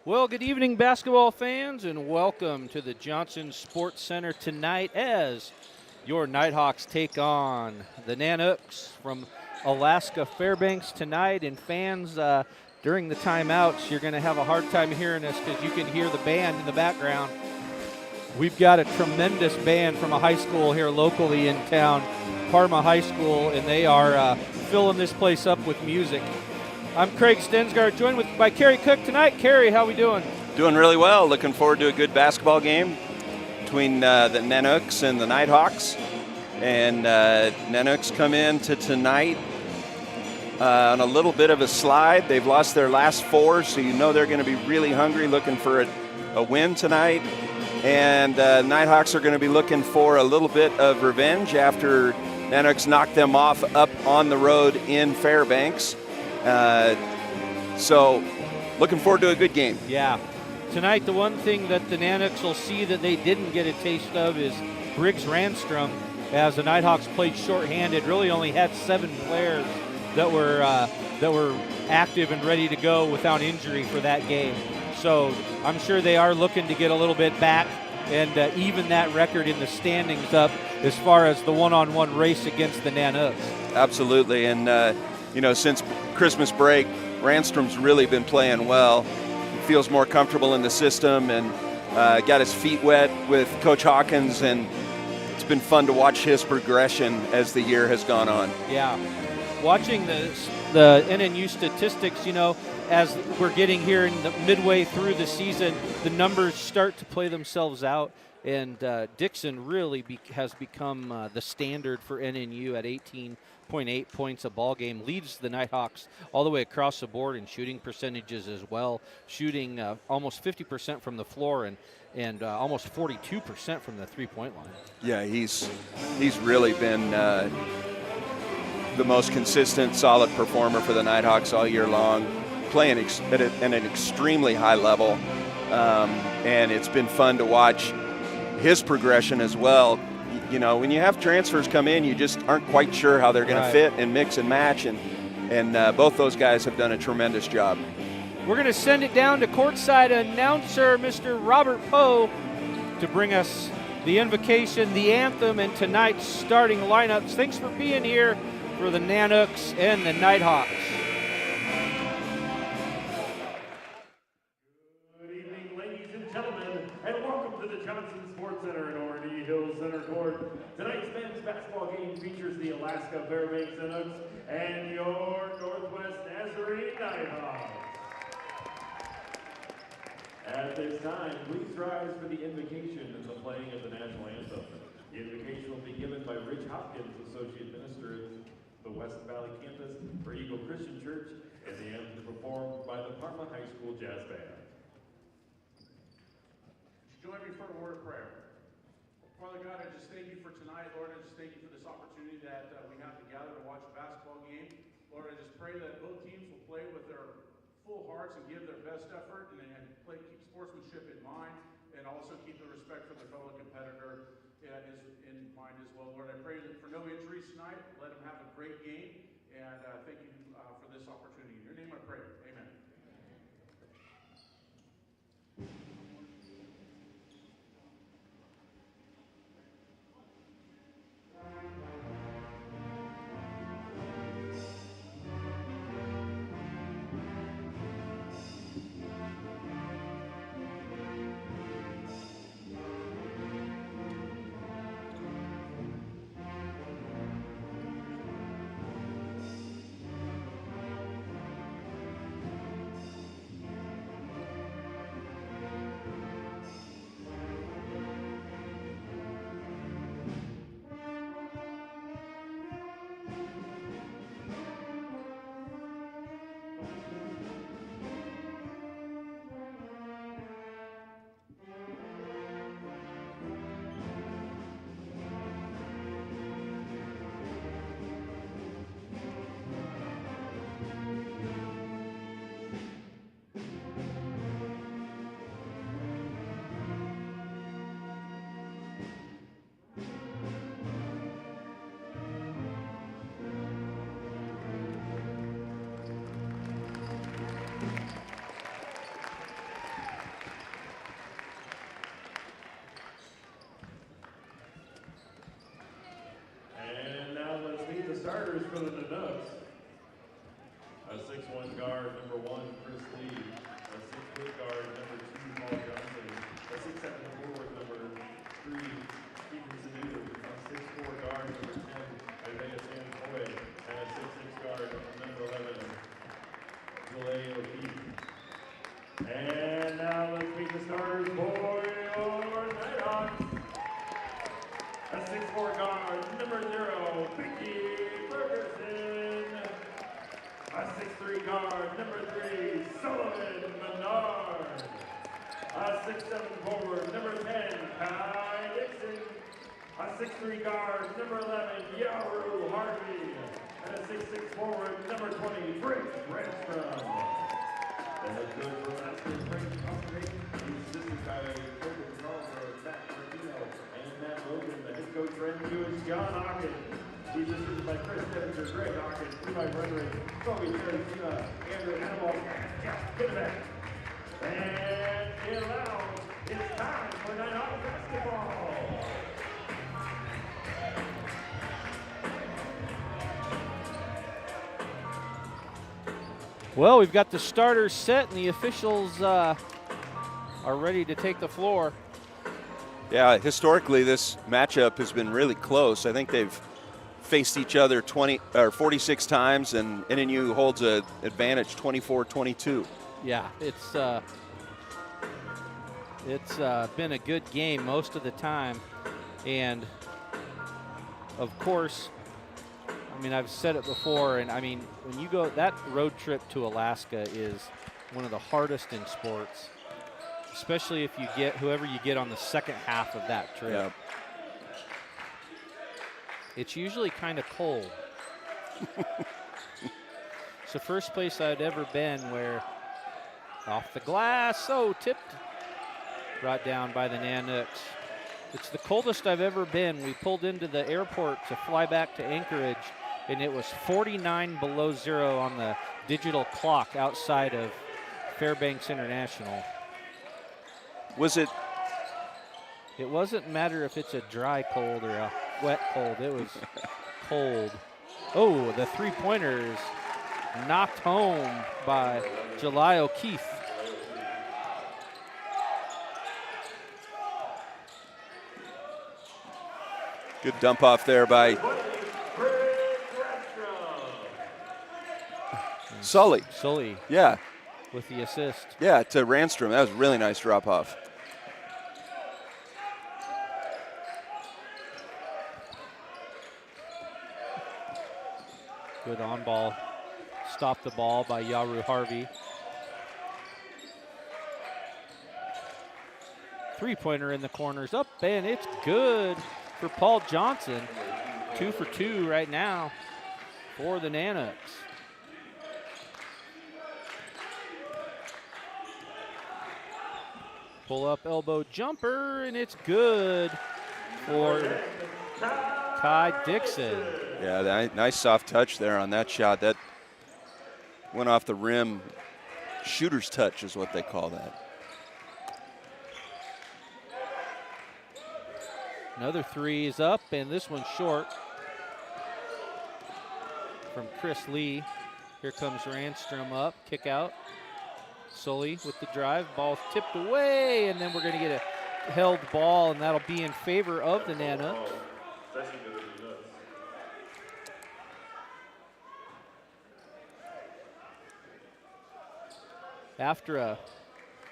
Well, good evening, basketball fans, and welcome to the Johnson Sports Center tonight as your Nighthawks take on the Nanooks from Alaska Fairbanks tonight. And fans, during the timeouts, you're going to have a hard time hearing us because you can hear the band in the background. We've got a tremendous band from a high school here locally in town, Parma High School, and they are filling this place up with music. I'm Craig Stensgaard, joined by Kerry Cook tonight. Kerry, how we doing? Doing really well. Looking forward to a good basketball game between the Nanooks and the Nighthawks. And Nanooks come in to tonight on a little bit of a slide. They've lost their last four, so you know they're going to be really hungry, looking for a win tonight. And Nighthawks are going to be looking for a little bit of revenge after Nanooks knocked them off up on the road in Fairbanks. So looking forward to a good game. Yeah. Tonight, the one thing that the Nanooks will see that they didn't get a taste of is Briggs Ranstrom, as the Nighthawks played shorthanded, really only had 7 players that were active and ready to go without injury for that game. So I'm sure they are looking to get a little bit back and even that record in the standings up as far as the one-on-one race against the Nanooks. Absolutely. And, since Christmas break, Ranstrom's really been playing well. He feels more comfortable in the system and got his feet wet with Coach Hawkins, and it's been fun to watch his progression as the year has gone on. Yeah. Watching the NNU statistics, as we're getting here in the midway through the season, the numbers start to play themselves out, and Dixon really has become the standard for NNU at 18.8 points a ball game, leads the Nighthawks all the way across the board in shooting percentages as well, shooting almost 50% from the floor and almost 42% from the three-point line. Yeah, he's really been the most consistent, solid performer for the Nighthawks all year long, playing at an extremely high level, and it's been fun to watch his progression as well. When you have transfers come in, you just aren't quite sure how they're going to fit and mix and match, and both those guys have done a tremendous job. We're going to send it down to courtside announcer Mr. Robert Poe to bring us the invocation, the anthem, and tonight's starting lineups. Thanks for being here for the Nanooks and the Nighthawks. Good evening, ladies and gentlemen, and welcome to the Johnson Sports Center in Orange Hills Center Court. Tonight's men's basketball game features the Alaska Fairbanks Nanooks and your Northwest Nazarene Nighthawks. At this time, please rise for the invocation and the playing of the national anthem. The invocation will be given by Rich Hopkins, Associate Minister at the West Valley Campus for Eagle Christian Church, and the anthem performed by the Parma High School Jazz Band. Join me for a word of prayer. Father God, I just thank you for tonight. Lord, I just thank you for this opportunity that we have to gather to watch a basketball game. Lord, I just pray that both teams will play with their full hearts and give their best effort and keep sportsmanship in mind and also keep the respect for their fellow competitor in mind as well. Lord, I pray that for no injuries tonight. Let them have a great game, and thank you for this opportunity. In your name I pray. Amen. for the Canucks. A 6'1" guard, number 1, Chris Lee. A 6' guard, number 2, Paul Johnson. A 6'7" forward, number 3, Stephen Sanudo. A 6'4" guard, number 10, Isaiah Sanfoy. And a 6'6" guard, number 11, Jalea O'Keefe. And now let's meet the starters for your Nighthawks. A 6'4" guard, number 0, Vicky Ferguson. A 6'3" guard, number 3, Sullivan Menard. A 6'7" forward, number 10, Kai Dixon. A 6'3" guard, number 11, Yaru Harvey. And a 6'6" forward, number 20, Britt Brandstrom. The head coach for Alaska is Frank Constantine. He's assisted by Coach Carlson, Matt Martino, and Matt Logan. The head coach for NNU is John Hawkins. He's assisted by Chris Devinger, Greg Hawkins, Levi Brennan, Toby Terracina, Andrew Hannibal, and Jeff Kinnebeck. And now it's time for Nighthawk basketball. Well, we've got the starters set, and the officials are ready to take the floor. Yeah, historically this matchup has been really close. I think they've faced each other 46 times, and NNU holds an advantage 24-22. Yeah, it's been a good game most of the time, and of course, I mean, I've said it before, and I mean, when you go, that road trip to Alaska is one of the hardest in sports, especially if you get whoever you get on the second half of that trip. Yeah. It's usually kind of cold. It's the first place I'd ever been where off the glass, tipped, brought down by the Nanooks. It's the coldest I've ever been. We pulled into the airport to fly back to Anchorage, and it was 49 below zero on the digital clock outside of Fairbanks International. Was it? It wasn't matter if it's a dry cold or a wet cold. It was cold. Oh, the three-pointers knocked home by Jalea O'Keefe. Good dump off there by Sully. Sully Yeah. with the assist. Yeah, to Randstrom. That was a really nice drop off. Good on ball. Stop the ball by Yaru Harvey. Three-pointer in the corners up, and it's good for Paul Johnson. 2 for 2 right now for the Nanooks. Pull up elbow jumper, and it's good for Kai Dixon. Yeah, nice soft touch there on that shot. That went off the rim. Shooter's touch is what they call that. Another three is up, and this one's short from Chris Lee. Here comes Randstrom up, kick out. Sully with the drive, ball tipped away, and then we're going to get a held ball, and that'll be in favor of the Nanooks. After a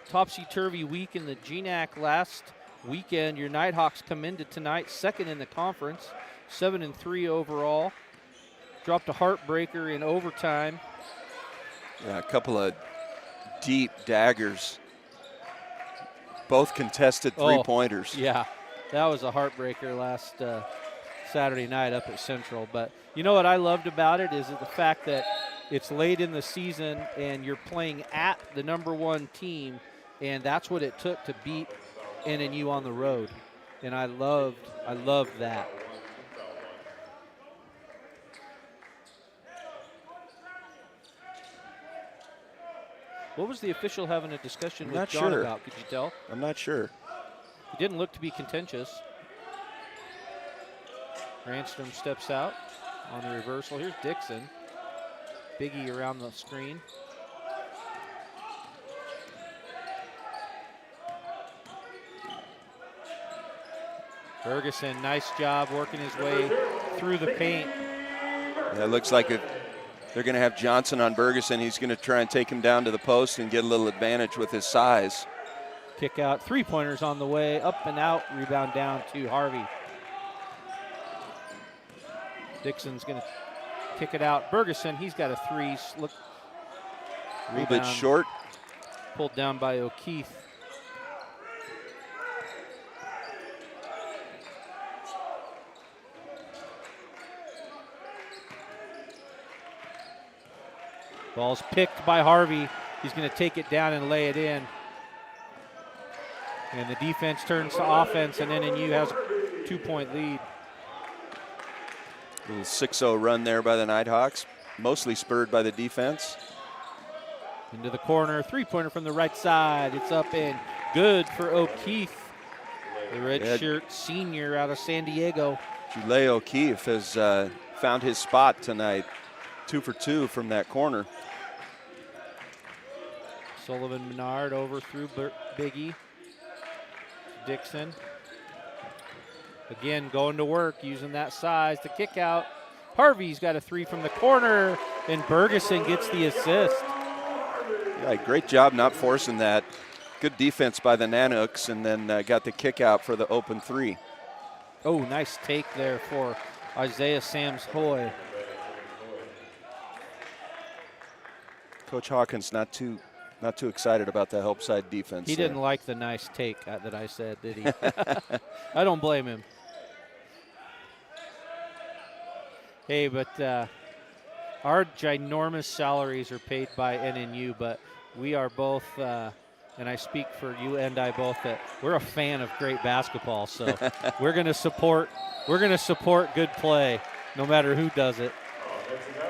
topsy-turvy week in the GNAC last weekend, your Nighthawks come into tonight second in the conference, 7-3 overall. Dropped a heartbreaker in overtime. Yeah, a couple of deep daggers. Both contested three-pointers. Yeah, that was a heartbreaker last Saturday night up at Central. But you know what I loved about it is the fact that it's late in the season and you're playing at the #1 team, and that's what it took to beat NNU on the road. And I loved that. What was the official having a discussion with John about? Could you tell? I'm not sure. It didn't look to be contentious. Randstrom steps out. on the reversal. Here's Dixon. Biggie around the screen. Ferguson, nice job working his way through the paint. Yeah, it looks like they're going to have Johnson on Bergeson. He's going to try and take him down to the post and get a little advantage with his size. Kick out, three-pointers on the way, up and out, rebound down to Harvey. Dixon's going to kick it out. Bergeson, he's got a three. Look, a little bit short. Pulled down by O'Keefe. Ball's picked by Harvey. He's going to take it down and lay it in. And the defense turns to offense, and NNU has a 2-point lead. Little 6-0 run there by the Nighthawks, mostly spurred by the defense. Into the corner, three-pointer from the right side. It's up and good for O'Keefe, the redshirt senior out of San Diego. Julay O'Keefe has found his spot tonight. 2 for 2 from that corner. Sullivan Menard over through Biggie. Dixon. Again, going to work, using that size to kick out. Harvey's got a three from the corner, and Bergeson gets the assist. Yeah, great job not forcing that. Good defense by the Nanooks, and then got the kick out for the open three. Oh, nice take there for Isaiah Sams-Hoy. Coach Hawkins not too excited about the help side defense. He didn't like the nice take that I said, did he? I don't blame him. Hey, but our ginormous salaries are paid by NNU, but we are both, and I speak for you and I both, that we're a fan of great basketball. So we're going to support good play, no matter who does it.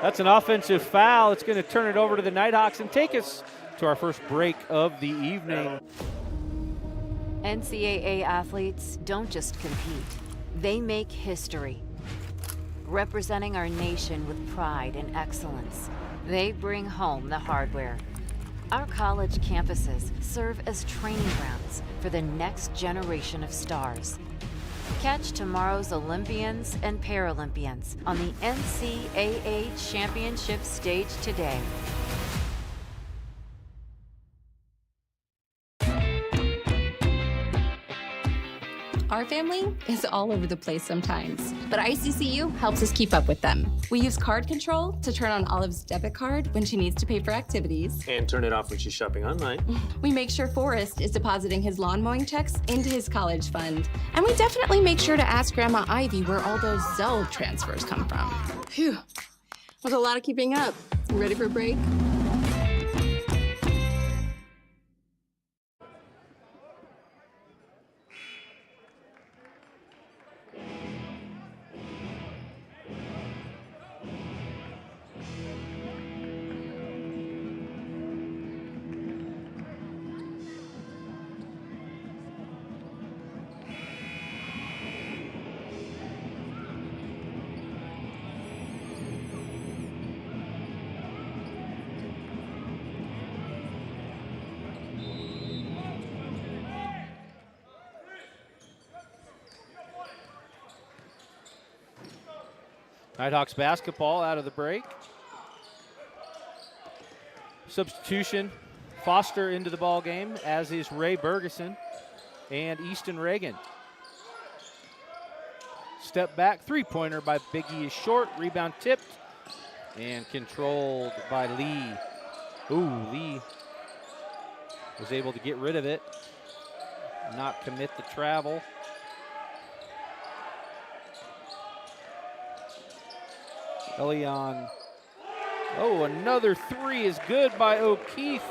That's an offensive foul. It's going to turn it over to the Nighthawks and take us to our first break of the evening. NCAA athletes don't just compete, they make history. Representing our nation with pride and excellence, they bring home the hardware. Our college campuses serve as training grounds for the next generation of stars. Catch tomorrow's Olympians and Paralympians on the NCAA Championship stage today. Our family is all over the place sometimes, but ICCU helps us keep up with them. We use card control to turn on Olive's debit card when she needs to pay for activities. And turn it off when she's shopping online. We make sure Forrest is depositing his lawn mowing checks into his college fund. And we definitely make sure to ask Grandma Ivy where all those Zelle transfers come from. Phew, was a lot of keeping up. You ready for a break? Nighthawks basketball out of the break. Substitution, Foster into the ball game, as is Ray Bergeson and Easton Reagan. Step back, three-pointer by Biggie is short, rebound tipped, and controlled by Lee. Ooh, Lee was able to get rid of it, not commit the travel. Elion. Oh, another three is good by O'Keefe.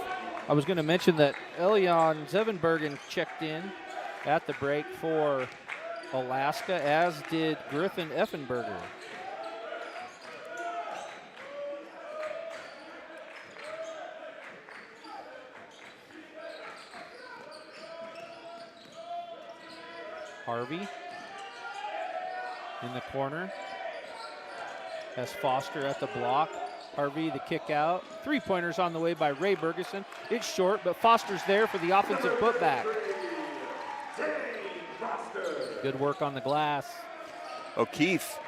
I was going to mention that Elion Zevenbergen checked in at the break for Alaska, as did Griffin Effenberger. Harvey in the corner. Has Foster at the block. Harvey the kick out. 3-pointers on the way by Ray Bergeson. It's short, but Foster's there for the offensive putback. Good work on the glass. O'Keefe,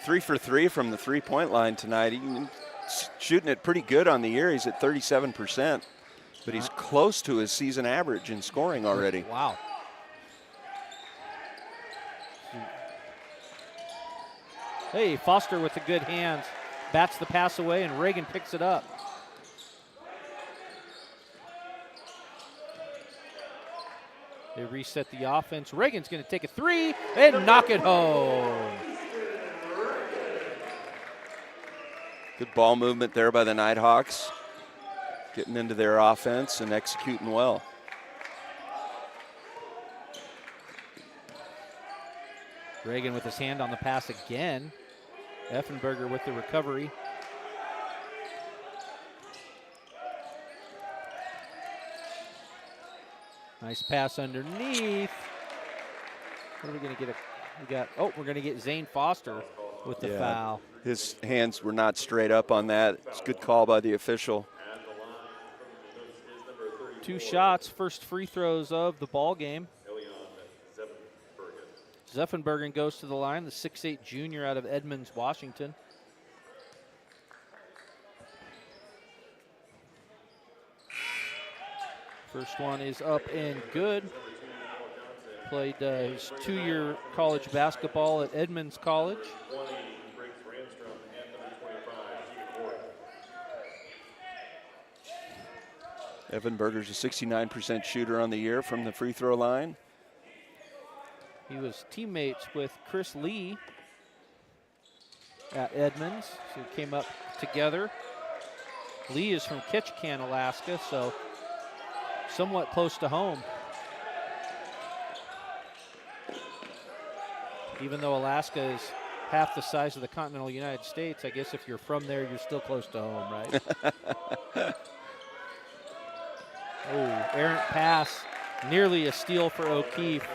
3 for 3 from the three-point line tonight. He's shooting it pretty good on the year. He's at 37%, but he's close to his season average in scoring already. Wow. Hey, Foster with the good hands. Bats the pass away, and Reagan picks it up. They reset the offense. Reagan's going to take a 3 and knock it home. Good ball movement there by the Nighthawks, getting into their offense and executing well. Reagan with his hand on the pass again. Effenberger with the recovery. Nice pass underneath. What are we going to get? We're going to get Zane Foster with the foul. His hands were not straight up on that. It's a good call by the official. 2 shots, first free throws of the ball game. Zeffenbergen goes to the line, the 6'8" junior out of Edmonds, Washington. First one is up and good. Played his 2-year college basketball at Edmonds College. Effenberger's a 69% shooter on the year from the free throw line. He was teammates with Chris Lee at Edmonds, so he came up together. Lee is from Ketchikan, Alaska, so somewhat close to home. Even though Alaska is half the size of the continental United States, I guess if you're from there, you're still close to home, right? Oh, errant pass, nearly a steal for O'Keefe.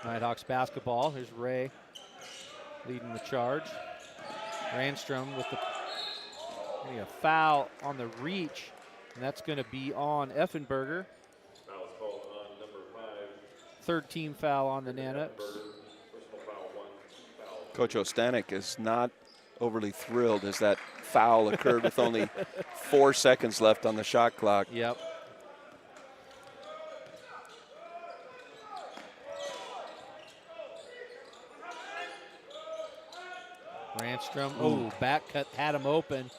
Nighthawks basketball. Here's Ray leading the charge. Randstrom with a foul on the reach, and that's going to be on Effenberger. Foul's called on number 5. Third team foul on the Nanooks. Personal foul 1. Coach Ostanek is not overly thrilled as that foul occurred with only 4 seconds left on the shot clock. Yep. Randstrom, back cut, had him open.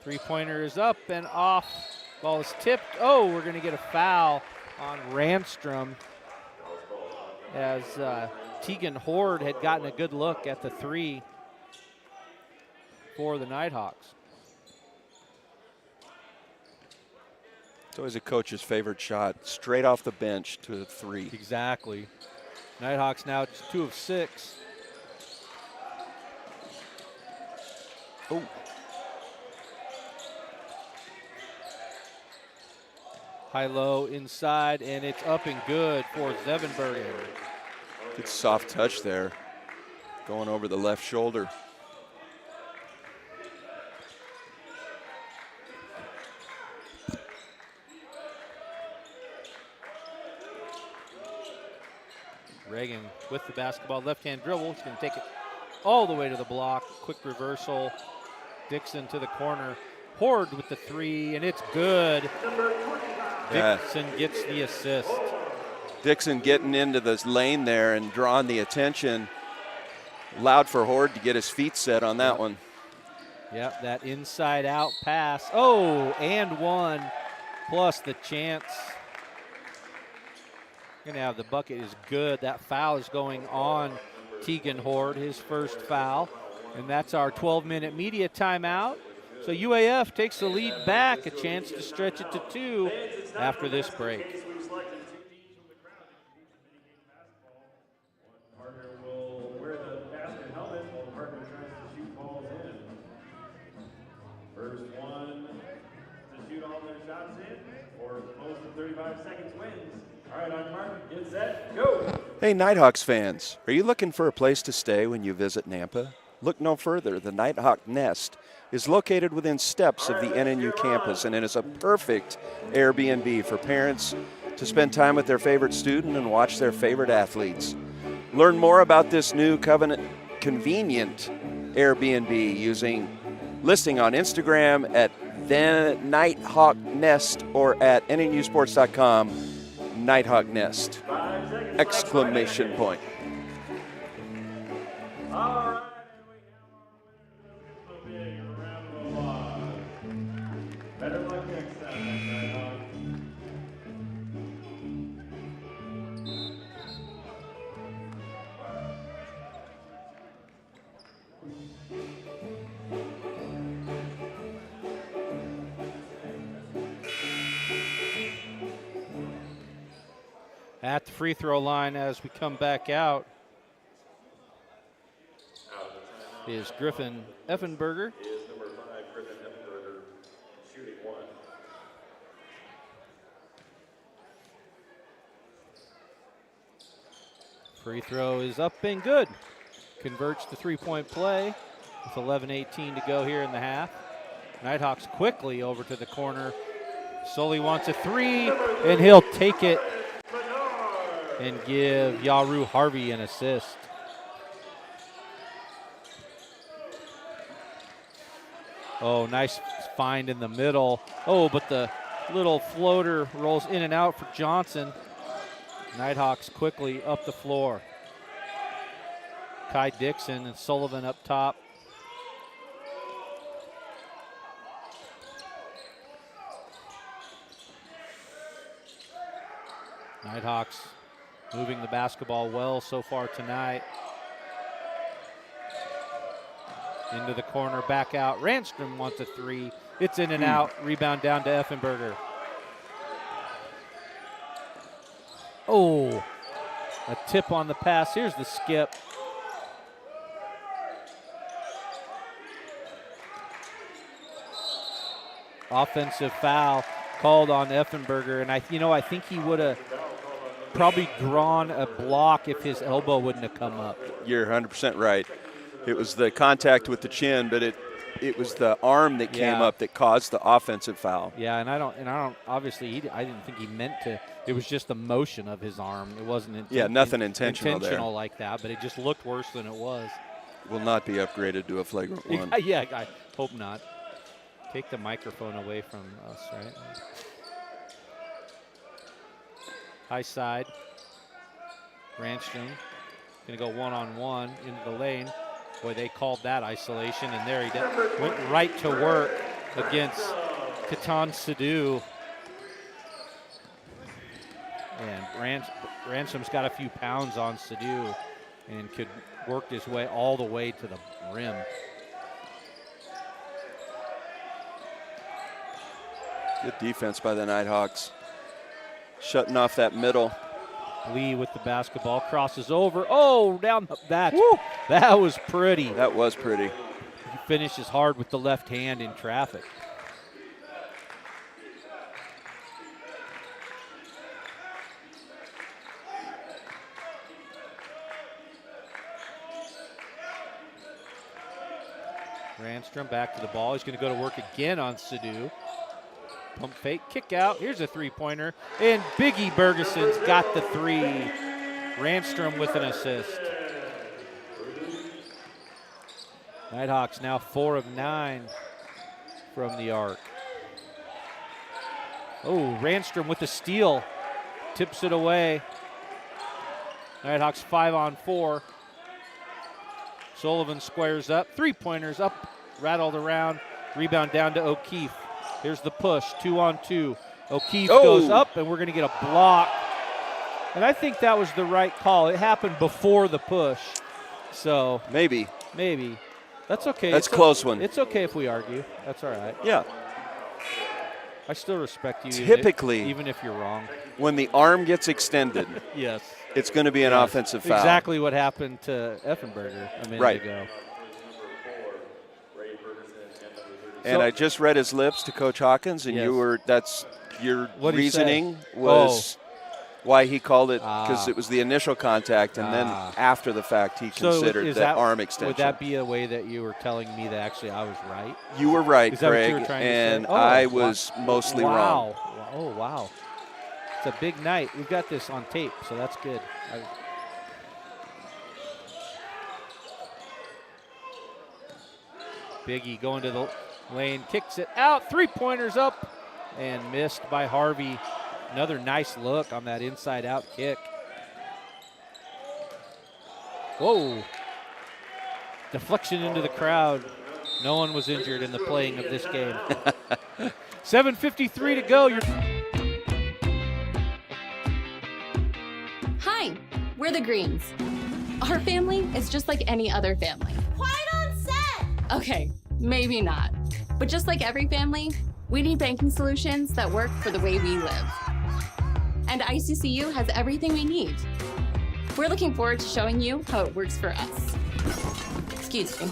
3-pointer is up and off. Ball is tipped. Oh, we're going to get a foul on Randstrom as Tegan Horde had gotten a good look at the 3 for the Nighthawks. It's always a coach's favorite shot, straight off the bench to a 3. Exactly. Nighthawks now just 2 of 6. Oh. High-low inside, and it's up and good for Zevenbergen. Good soft touch there, going over the left shoulder. Reagan with the basketball, left-hand dribble. He's going to take it all the way to the block. Quick reversal. Dixon to the corner. Horde with the 3, and it's good. Dixon gets the assist. Dixon getting into this lane there and drawing the attention. Allowed for Horde to get his feet set on that one. Yep, that inside-out pass. Oh, and 1, plus the chance. Gonna have the bucket is good. That foul is going on Tegan Horde, his first foul. And that's our 12-minute media timeout. So UAF takes the lead back, a chance to stretch it to 2 after this break. One partner will wear the basket helmet while the partner tries to shoot balls in. First one to shoot all their shots shots in, or most of 35 seconds wins. All right, on mark, get set, go. Hey, Nighthawks fans, are you looking for a place to stay when you visit Nampa? Look no further. The Nighthawk Nest is located within steps of the NNU campus, and it is a perfect Airbnb for parents to spend time with their favorite student and watch their favorite athletes. Learn more about this new convenient Airbnb listing on Instagram at the Nighthawk Nest or at NNUsports.com. Nighthawk Nest! Exclamation point. All right, and we have our winners. Let's give them a big round of applause. Better luck next time, Nighthawk. At the free throw line as we come back out is Griffin Effenberger. Is number 5, Griffin Effenberger, shooting 1. Free throw is up and good. Converts the three-point play with 11:18 to go here in the half. Nighthawks quickly over to the corner. Sully wants a three, and he'll take it and give Yaru Harvey an assist. Oh, nice find in the middle. Oh, but the little floater rolls in and out for Johnson. Nighthawks quickly up the floor. Kai Dixon and Sullivan up top. Nighthawks moving the basketball well so far tonight. Into the corner, back out. Ranstrom wants a three. It's in and out. Rebound down to Effenberger. Oh, a tip on the pass. Here's the skip. Offensive foul called on Effenberger, and I think he would have probably drawn a block if his elbow wouldn't have come up. You're 100% right. It was the contact with the chin, but it was the arm that came up that caused the offensive foul. Yeah, and I don't obviously I didn't think he meant to. It was just the motion of his arm. It wasn't nothing intentional there. Like that, but it just looked worse than it was. Will not be upgraded to a flagrant one. Yeah, I hope not. Take the microphone away from us, right? High side. Ranstrom going to go one-on-one into the lane. Boy, they called that isolation, and there he did. Went right to work against Katan Sidhu. And Ransom's got a few pounds on Sidhu and could work his way all the way to the rim. Good defense by the Nighthawks. Shutting off that middle. Lee with the basketball, crosses over. Oh, down that. That was pretty. That was pretty. He finishes hard with the left hand in traffic. Ranstrom back to the ball. He's going to go to work again on Sidhu. Pump fake, kick out. Here's a three-pointer. And Biggie Bergeson's got the three. Ranstrom with an assist. Nighthawks now 4 of 9 from the arc. Oh, Ranstrom with the steal. Tips it away. Nighthawks 5 on 4. Sullivan squares up. Three-pointers up, rattled around. Rebound down to O'Keefe. Here's the push, 2 on 2. O'Keefe goes up, and we're going to get a block. And I think that was the right call. It happened before the push. So maybe. That's okay. That's a close one. It's okay if we argue. That's all right. Yeah. I still respect you. Typically, even if you're wrong. When the arm gets extended, yes, it's going to be an offensive foul. Exactly what happened to Effenberger a minute ago. And I just read his lips to Coach Hawkins, and that's your What'd he say? reasoning was why he called it, because Ah. it was the initial contact, and then after the fact he So considered is that arm extension. Would that be a way that you were telling me that actually I was right? You were right, Is that what Craig, you were trying to and say? I was mostly wrong. Oh, wow. It's a big night. We've got this on tape, so that's good. Biggie going to the lane, kicks it out, three-pointers up, and missed by Harvey. Another nice look on that inside-out kick. Whoa. Deflection into the crowd. No one was injured in the playing of this game. 7:53 to go. Hi, we're the Greens. Our family is just like any other family. Quiet on set! Okay, maybe not. But just like every family, we need banking solutions that work for the way we live. And ICCU has everything we need. We're looking forward to showing you how it works for us. Excuse me.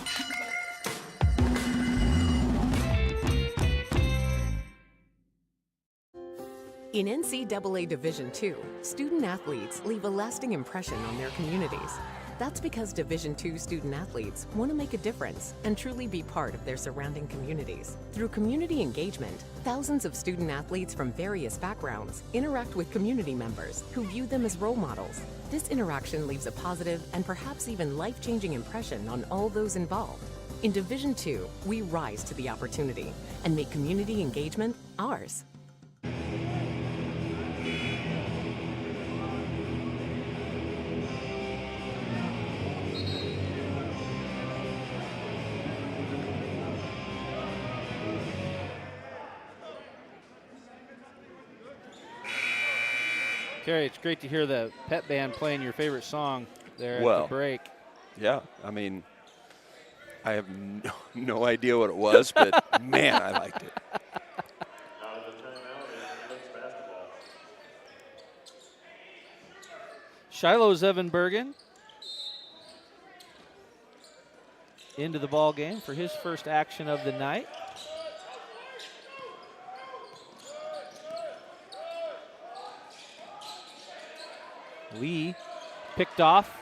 In NCAA Division II, student athletes leave a lasting impression on their communities. That's because Division II student athletes want to make a difference and truly be part of their surrounding communities. Through community engagement, thousands of student athletes from various backgrounds interact with community members who view them as role models. This interaction leaves a positive and perhaps even life-changing impression on all those involved. In Division II, we rise to the opportunity and make community engagement ours. Kerry, it's great to hear the pep band playing your favorite song there at the break. Yeah, I mean, I have no idea what it was, but man, I liked it. Out of the timeout is Licks basketball. Shiloh Zevenbergen into the ball game for his first action of the night. Lee picked off.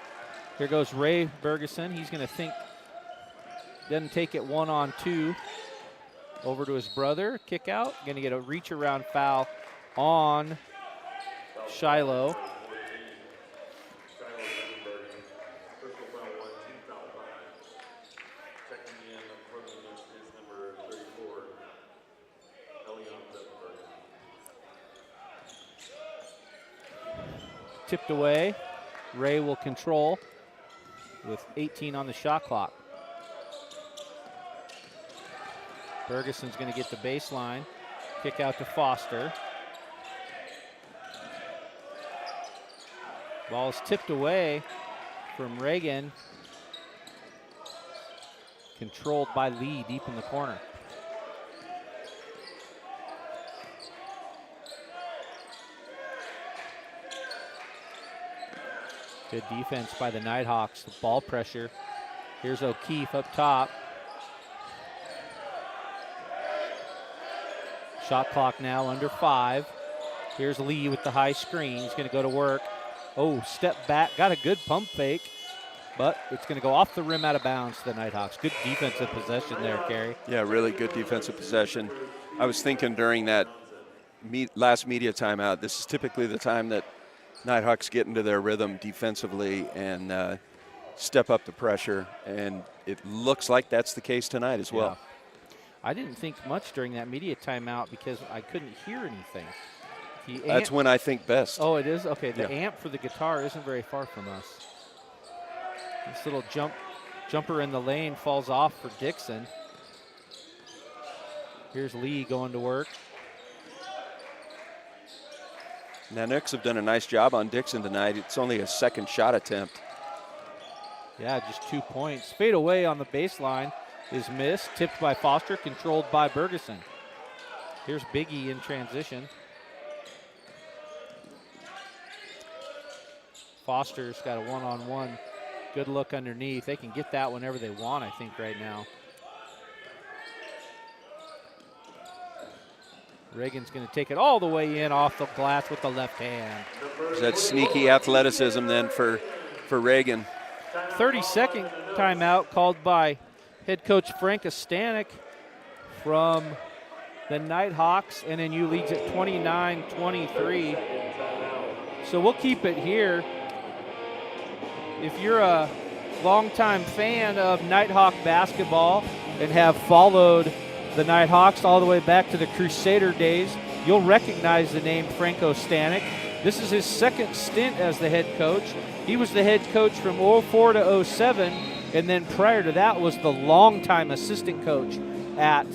Here goes Ray Bergeson. He's going to think, doesn't take it 1-on-2. Over to his brother. Kick out. Going to get a reach around foul on Shiloh. Tipped away. Ray will control with 18 on the shot clock. Bergeson's going to get the baseline. Kick out to Foster. Ball is tipped away from Reagan. Controlled by Lee deep in the corner. Good defense by the Nighthawks. The ball pressure. Here's O'Keefe up top. Shot clock now under 5. Here's Lee with the high screen. He's going to go to work. Oh, step back. Got a good pump fake, but it's going to go off the rim out of bounds to the Nighthawks. Good defensive possession there, Kerry. Yeah, really good defensive possession. I was thinking during that last media timeout, this is typically the time that Nighthawks get into their rhythm defensively and step up the pressure, and it looks like that's the case tonight as well. Yeah. I didn't think much during that media timeout because I couldn't hear anything. That's when I think best. Oh, it is? Okay, the amp for the guitar isn't very far from us. This little jumper in the lane falls off for Dixon. Here's Lee going to work. Nanooks have done a nice job on Dixon tonight. It's only a second shot attempt. Yeah, just 2 points. Fade away on the baseline is missed. Tipped by Foster, controlled by Bergeson. Here's Biggie in transition. Foster's got a one-on-one. Good look underneath. They can get that whenever they want, I think, right now. Reagan's going to take it all the way in off the glass with the left hand. Is that sneaky athleticism then for Reagan? 32nd timeout called by head coach Frank Ostanek from the Nighthawks. NNU leads at 29-23. So we'll keep it here. If you're a longtime fan of Nighthawk basketball and have followed the Nighthawks all the way back to the Crusader days, you'll recognize the name Frank Ostanek. This is his second stint as the head coach. He was the head coach from 04 to 07, and then prior to that was the longtime assistant coach at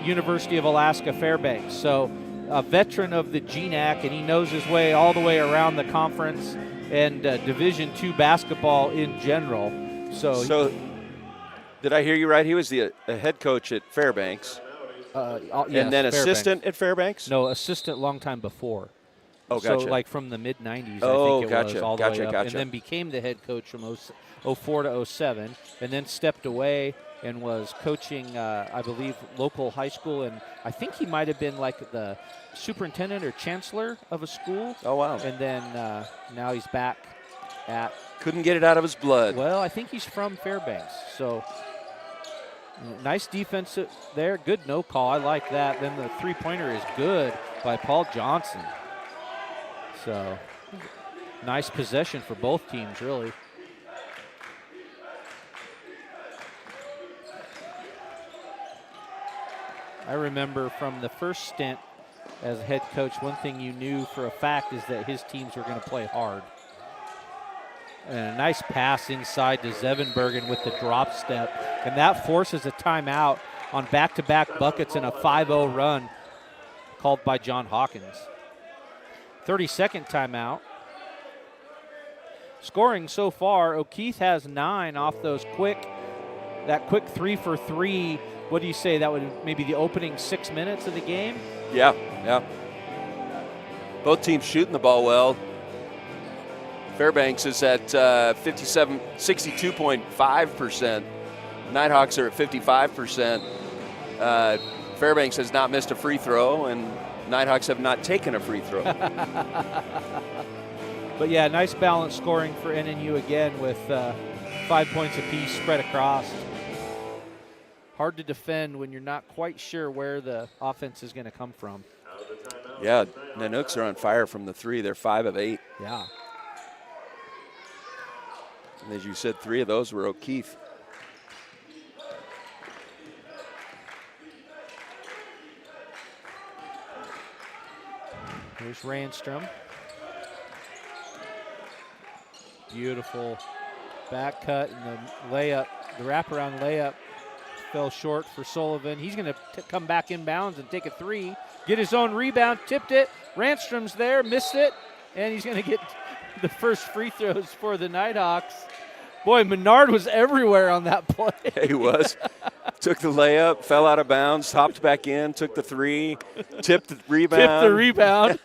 University of Alaska Fairbanks. So a veteran of the GNAC, and he knows his way all the way around the conference and Division II basketball in general. So did I hear you right? He was the head coach at Fairbanks. Yes, and then assistant at Fairbanks? No, assistant long time before. Oh, gotcha. So like from the mid-90s, Oh, I think it gotcha, was, all the way up. gotcha. And then became the head coach from 04 to 07, and then stepped away and was coaching, I believe, local high school. And I think he might have been like the superintendent or chancellor of a school. Oh, wow. And then now he's back at... Couldn't get it out of his blood. Well, I think he's from Fairbanks. So nice defense there. Good no call. I like that. Then the three-pointer is good by Paul Johnson. So nice possession for both teams, really. I remember from the first stint as a head coach, one thing you knew for a fact is that his teams were going to play hard. And a nice pass inside to Zevenbergen with the drop step. And that forces a timeout on back-to-back buckets and a 5-0 run called by John Hawkins. 32nd timeout. Scoring so far, O'Keefe has 9 off those that quick 3 for 3. What do you say? That would maybe the opening 6 minutes of the game? Yeah. Both teams shooting the ball well. Fairbanks is at 62.5%. Nighthawks are at 55%. Fairbanks has not missed a free throw, and Nighthawks have not taken a free throw. But yeah, nice balanced scoring for NNU again with 5 points apiece spread across. Hard to defend when you're not quite sure where the offense is going to come from. Yeah, Nanooks are on fire from the three. They're 5 of 8. Yeah. And as you said, 3 of those were O'Keefe. Here's Randstrom. Beautiful back cut and the layup, the wraparound layup fell short for Sullivan. He's going to come back inbounds and take a 3, get his own rebound, tipped it. Randstrom's there, missed it, and he's going to get the first free throws for the Nighthawks. Boy, Menard was everywhere on that play. Yeah, he was. Took the layup, fell out of bounds, hopped back in, took the 3, tipped the rebound.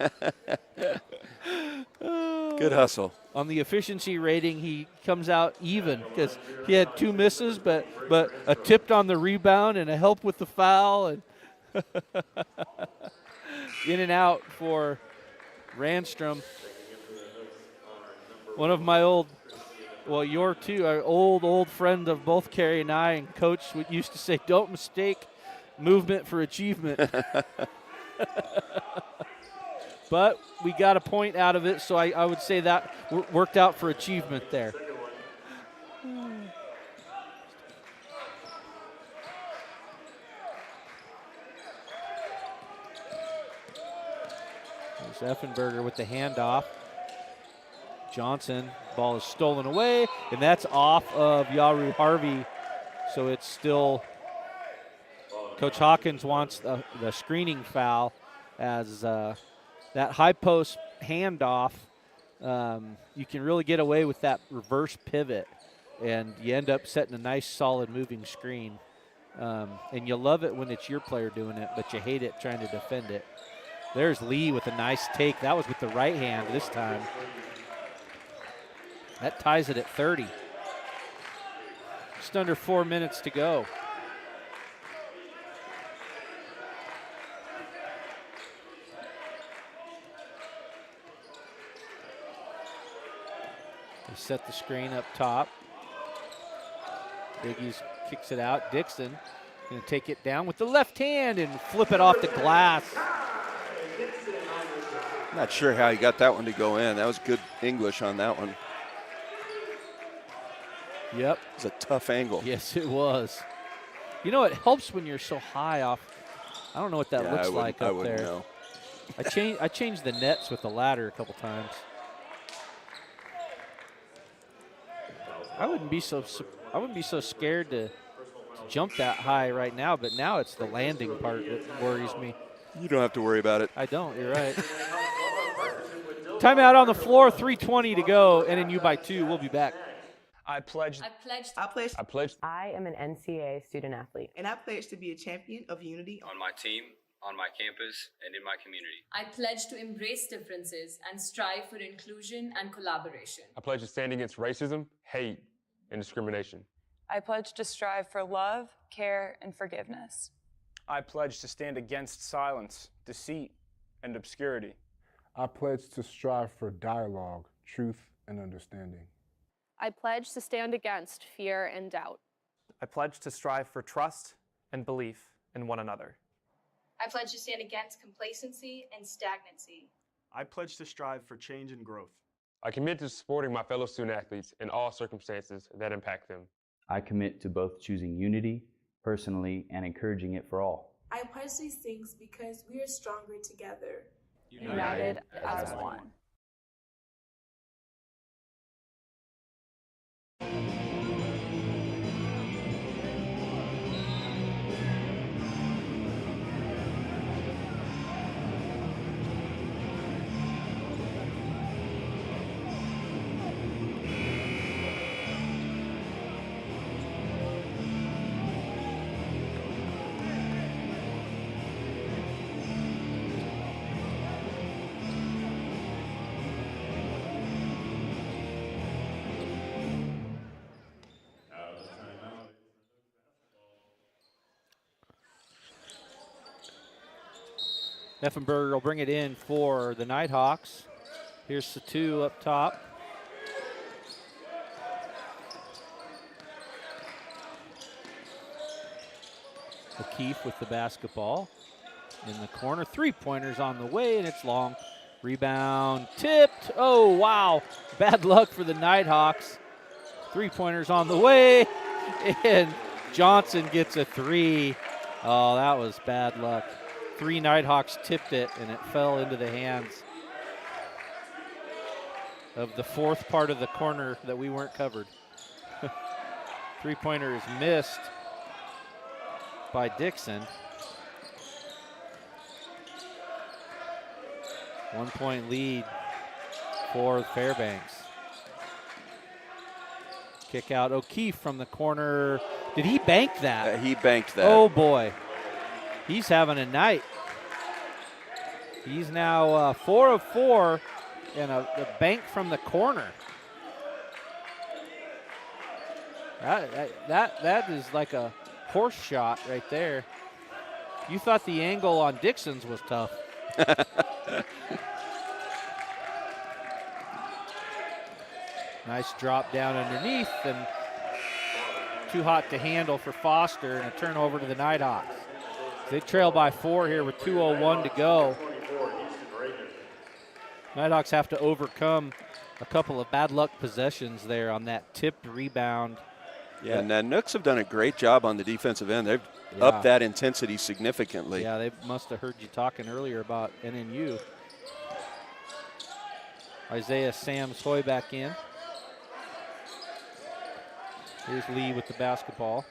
Good hustle. On the efficiency rating, he comes out even because he had 2 misses, but a tipped on the rebound and a help with the foul. And in and out for Randstrom. One of my our old friend of both Carrie and I, and Coach used to say, don't mistake movement for achievement. But we got a point out of it, so I would say that worked out for achievement there. There's Effenberger with the handoff. Johnson, ball is stolen away, and that's off of Yaru Harvey. So it's still, Coach Hawkins wants the screening foul as that high post handoff. You can really get away with that reverse pivot, and you end up setting a nice, solid moving screen. And you love it when it's your player doing it, but you hate it trying to defend it. There's Lee with a nice take. That was with the right hand this time. That ties it at 30. Just under 4 minutes to go. Set the screen up top. Biggies kicks it out. Dixon going to take it down with the left hand and flip it off the glass. Not sure how he got that one to go in. That was good English on that one. Yep. It was a tough angle. Yes, it was. You know, it helps when you're so high off. I don't know what that looks like up there. Know. I changed the nets with the ladder a couple times. I wouldn't be so scared to jump that high right now, but now it's the landing part that worries me. You don't have to worry about it. I don't, you're right. Timeout on the floor, 3:20 to go. NNU by 2. We'll be back. I pledge. I am an NCAA student athlete. And I pledge to be a champion of unity on my team, on my campus, and in my community. I pledge to embrace differences and strive for inclusion and collaboration. I pledge to stand against racism, hate, and discrimination. I pledge to strive for love, care, and forgiveness. I pledge to stand against silence, deceit, and obscurity. I pledge to strive for dialogue, truth, and understanding. I pledge to stand against fear and doubt. I pledge to strive for trust and belief in one another. I pledge to stand against complacency and stagnancy. I pledge to strive for change and growth. I commit to supporting my fellow student athletes in all circumstances that impact them. I commit to both choosing unity personally and encouraging it for all. I pledge these things because we are stronger together. United as one. Effenberger will bring it in for the Nighthawks. Here's the 2 up top. O'Keefe with the basketball in the corner. 3-pointers on the way, and it's long. Rebound tipped. Oh, wow. Bad luck for the Nighthawks. 3-pointers on the way, and Johnson gets a 3. Oh, that was bad luck. 3 Nighthawks tipped it, and it fell into the hands of the 4th part of the corner that we weren't covered. 3-pointer is missed by Dixon. 1-point lead for Fairbanks. Kick out O'Keefe from the corner. Did he bank that? He banked that. Oh, boy. He's having a night. He's now 4 of 4 and a bank from the corner. That is like a horse shot right there. You thought the angle on Dixon's was tough. Nice drop down underneath, and too hot to handle for Foster, and a turnover to the Nighthawks. They trail by 4 here with 2:01 to go. Nighthawks have to overcome a couple of bad luck possessions there on that tipped rebound. Yeah, and Nooks have done a great job on the defensive end. They've upped that intensity significantly. Yeah, they must have heard you talking earlier about NNU. Isaiah Sams Hoy back in. Here's Lee with the basketball.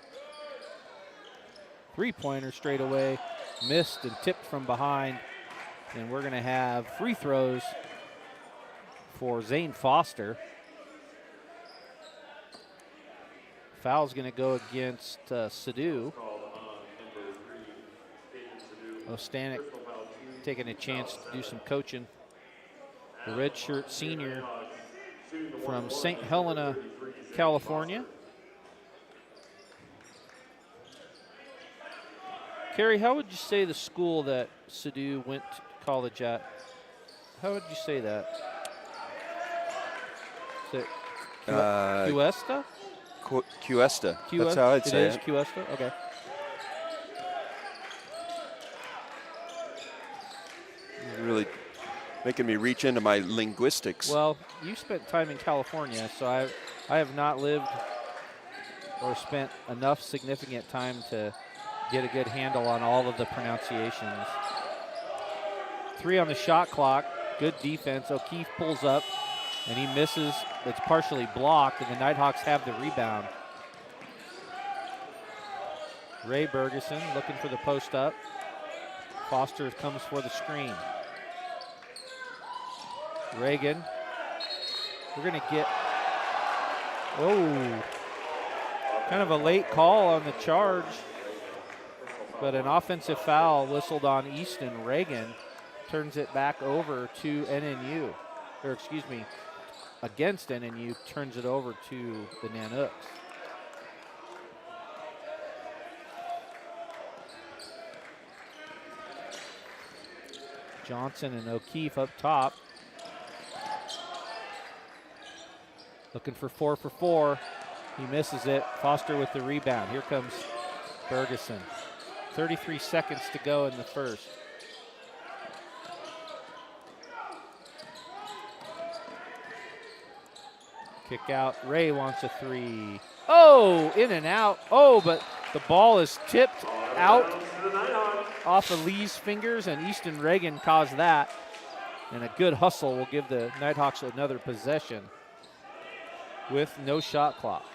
3-pointer straight away, missed and tipped from behind. And we're gonna have free throws for Zane Foster. Foul's gonna go against Sadu. Ostanek taking a chance to do some coaching. The redshirt senior from St. Helena, California. Carrie, how would you say the school that Sadu went to college at? How would you say that? Is it Cuesta? Cuesta. That's how I'd say it. It is Cuesta? Okay. Really making me reach into my linguistics. Well, you spent time in California, so I have not lived or spent enough significant time to get a good handle on all of the pronunciations. 3 on the shot clock. Good defense. O'Keefe pulls up, and he misses. It's partially blocked, and the Nighthawks have the rebound. Ray Bergeson looking for the post up. Foster comes for the screen. Reagan. We're going to get, kind of a late call on the charge, but an offensive foul whistled on Easton. Reagan turns it back over to NNU, or excuse me, against NNU, turns it over to the Nanooks. Johnson and O'Keefe up top. Looking for 4 for 4. He misses it. Foster with the rebound. Here comes Bergeson. 33 seconds to go in the first. Kick out. Ray wants a 3. Oh, in and out. Oh, but the ball is tipped out off of Lee's fingers, and Easton Reagan caused that. And a good hustle will give the Nighthawks another possession with no shot clock.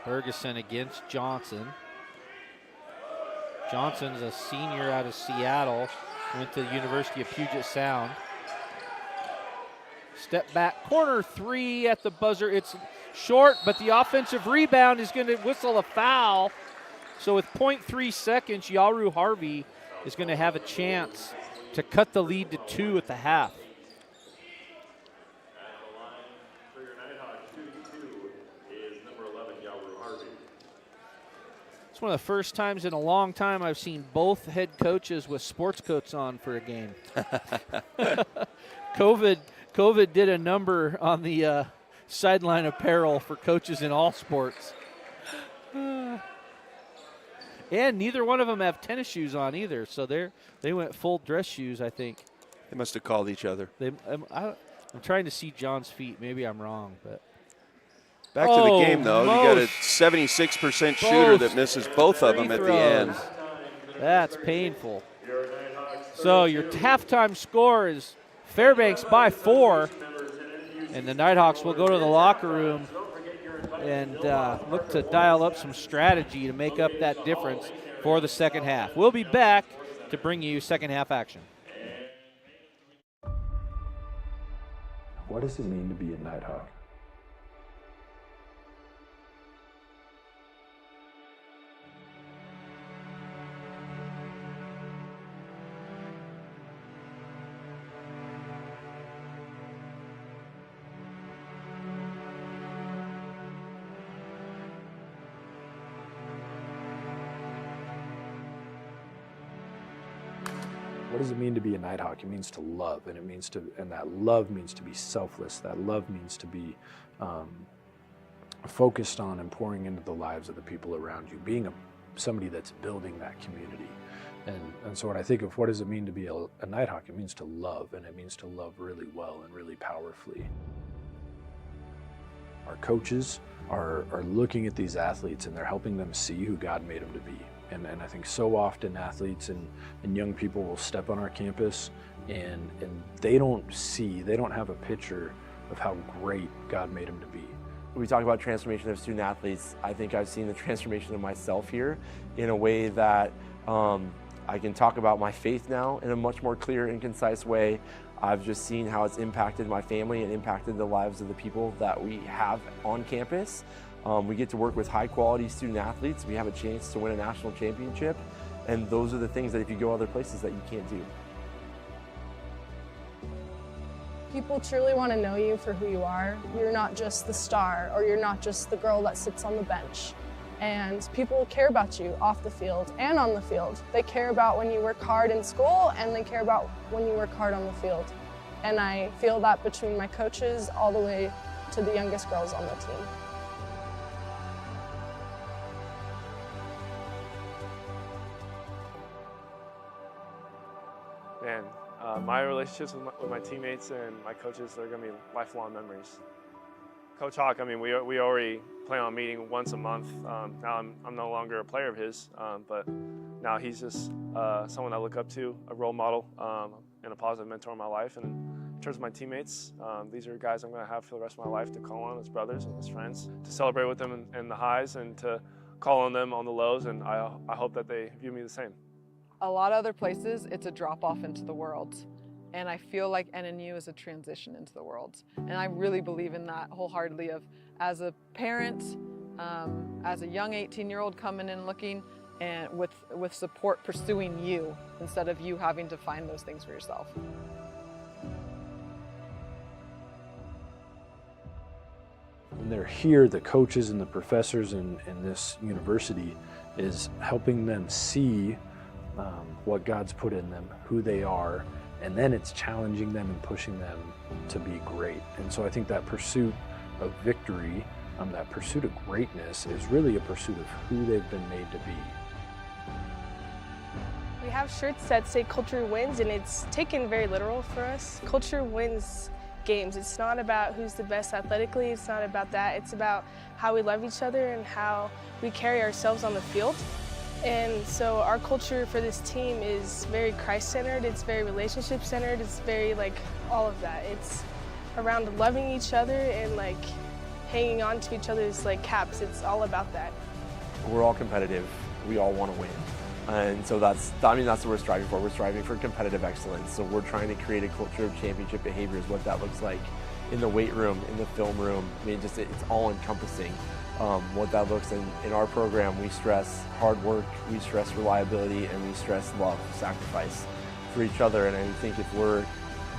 Bergeson against Johnson. Johnson's a senior out of Seattle, went to the University of Puget Sound. Step back, corner 3 at the buzzer. It's short, but the offensive rebound is going to whistle a foul. So with 0.3 seconds, Yaru Harvey is going to have a chance to cut the lead to 2 at the half. It's one of the first times in a long time I've seen both head coaches with sports coats on for a game. COVID did a number on the sideline apparel for coaches in all sports. And neither one of them have tennis shoes on either, so they went full dress shoes, I think. They must have called each other. I'm trying to see John's feet. Maybe I'm wrong, but. Back to the game, though. You got a 76% shooter that misses both of them at the end. That's painful. So your halftime score is Fairbanks by 4, and the Nighthawks will go to the locker room and look to dial up some strategy to make up that difference for the second half. We'll be back to bring you second half action. What does it mean to be a Nighthawk? What does it mean to be a Nighthawk? It means to love, and that love means to be selfless. That love means to be focused on and pouring into the lives of the people around you, being somebody that's building that community. And so when I think of what does it mean to be a Nighthawk, it means to love, and it means to love really well and really powerfully. Our coaches are looking at these athletes, and they're helping them see who God made them to be. And I think so often athletes and young people will step on our campus and they don't have a picture of how great God made them to be. When we talk about transformation of student athletes, I think I've seen the transformation of myself here in a way that I can talk about my faith now in a much more clear and concise way. I've just seen how it's impacted my family and impacted the lives of the people that we have on campus. We get to work with high quality student athletes. We have a chance to win a national championship. And those are the things that if you go other places that you can't do. People truly want to know you for who you are. You're not just the star, or you're not just the girl that sits on the bench. And people care about you off the field and on the field. They care about when you work hard in school, and they care about when you work hard on the field. And I feel that between my coaches all the way to the youngest girls on the team. Man, my relationships with my teammates and my coaches, they're going to be lifelong memories. Coach Hawk, I mean, we already plan on meeting once a month. Now I'm no longer a player of his, but now he's just someone I look up to, a role model, and a positive mentor in my life. And in terms of my teammates, these are guys I'm going to have for the rest of my life to call on as brothers and as friends, to celebrate with them in the highs and to call on them on the lows. And I hope that they view me the same. A lot of other places, it's a drop off into the world. And I feel like NNU is a transition into the world. And I really believe in that wholeheartedly of, as a parent, as a young 18-year-old coming in looking, and with support pursuing you, instead of you having to find those things for yourself. When they're here, the coaches and the professors in this university is helping them see what God's put in them, who they are, and then it's challenging them and pushing them to be great. And so I think that pursuit of victory, that pursuit of greatness is really a pursuit of who they've been made to be. We have shirts that say culture wins, and it's taken very literal for us. Culture wins games. It's not about who's the best athletically, it's not about that. It's about how we love each other and how we carry ourselves on the field. And so our culture for this team is very Christ-centered, it's very relationship-centered, it's very like all of that. It's around loving each other and like hanging on to each other's like caps. It's all about that. We're all competitive. We all want to win. And so that's what we're striving for. We're striving for competitive excellence. So we're trying to create a culture of championship behaviors, what that looks like in the weight room, in the film room. I mean, it's all encompassing. What that looks in our program, we stress hard work, we stress reliability, and we stress love, sacrifice for each other. And I think if we're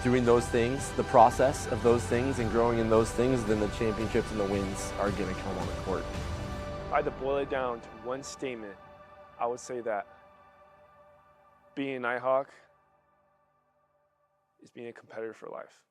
doing those things, the process of those things and growing in those things, then the championships and the wins are going to come on the court. If I had to boil it down to one statement, I would say that being a Nighthawk is being a competitor for life.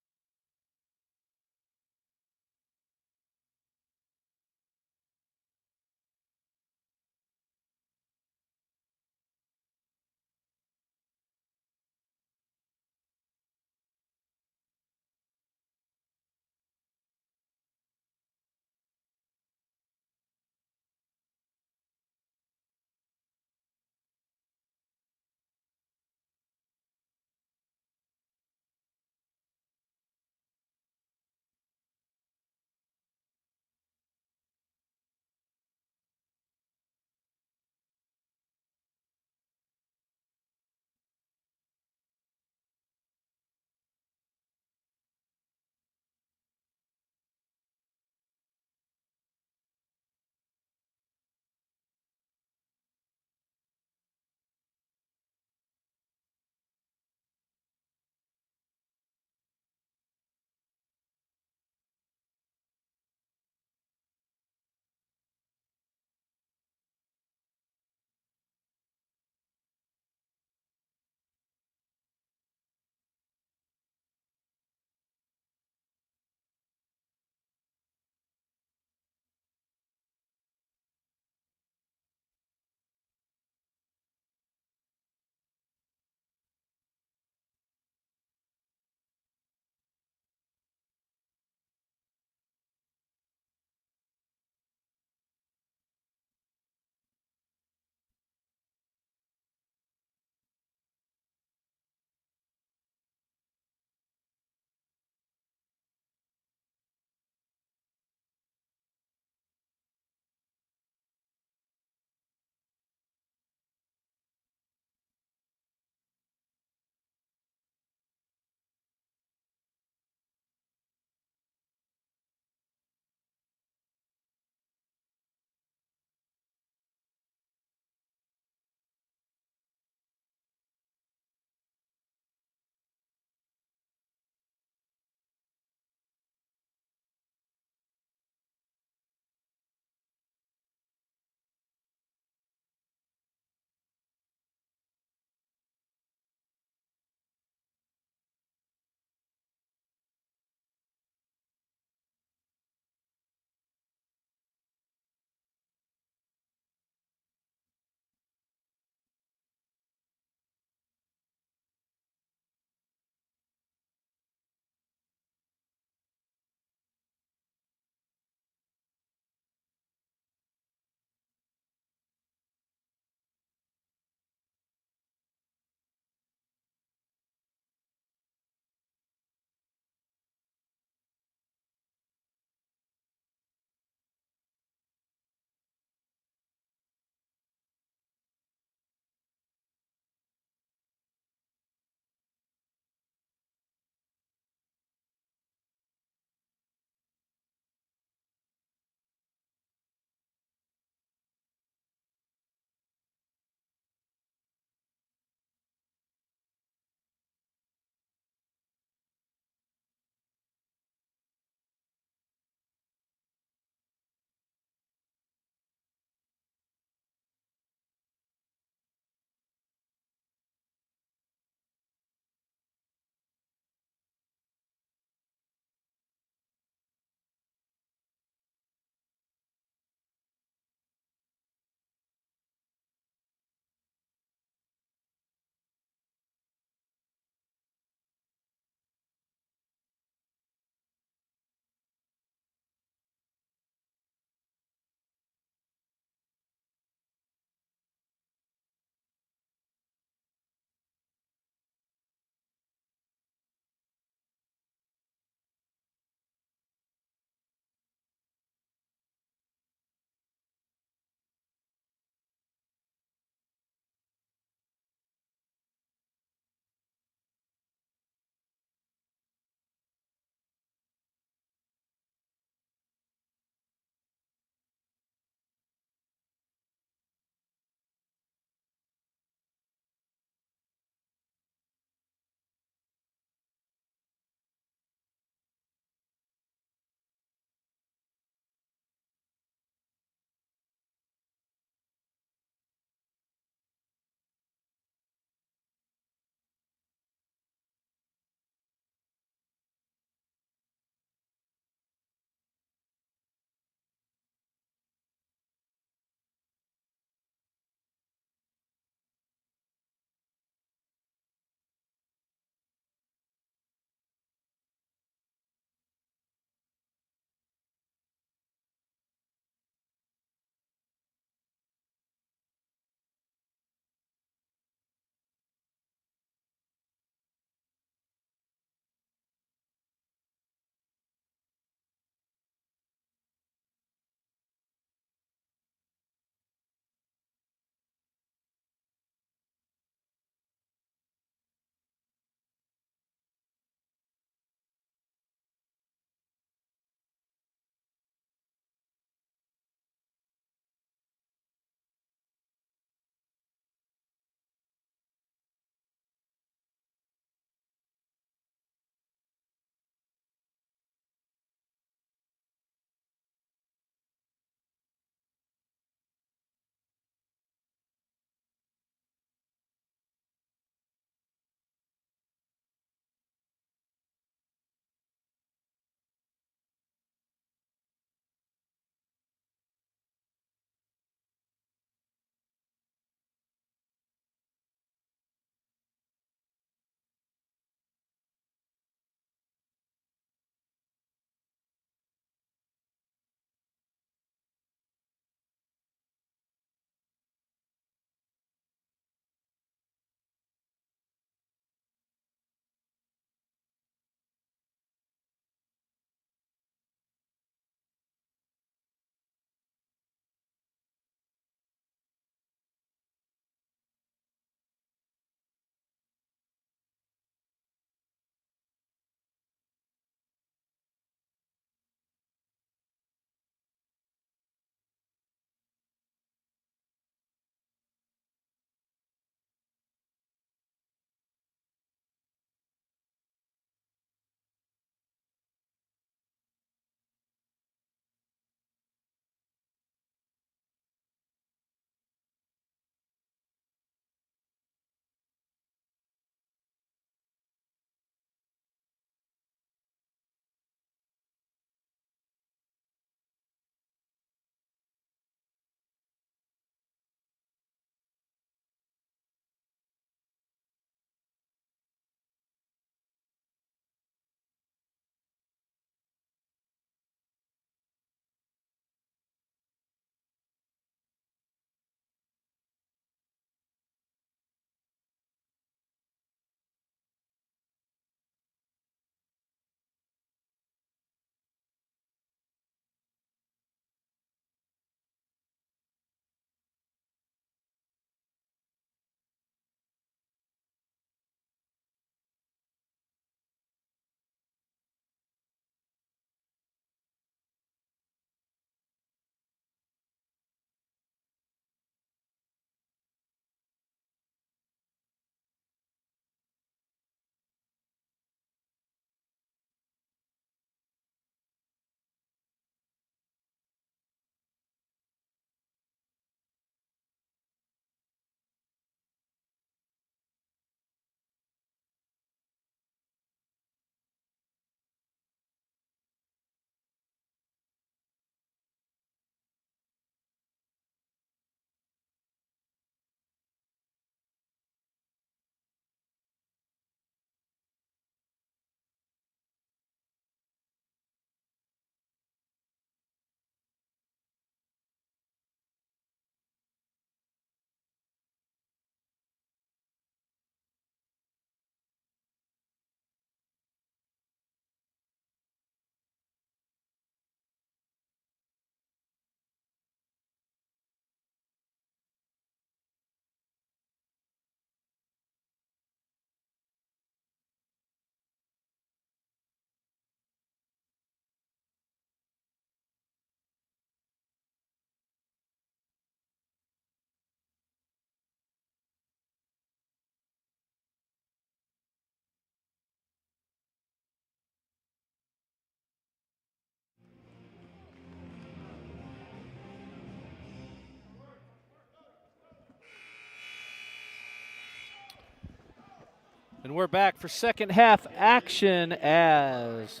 And we're back for second half action as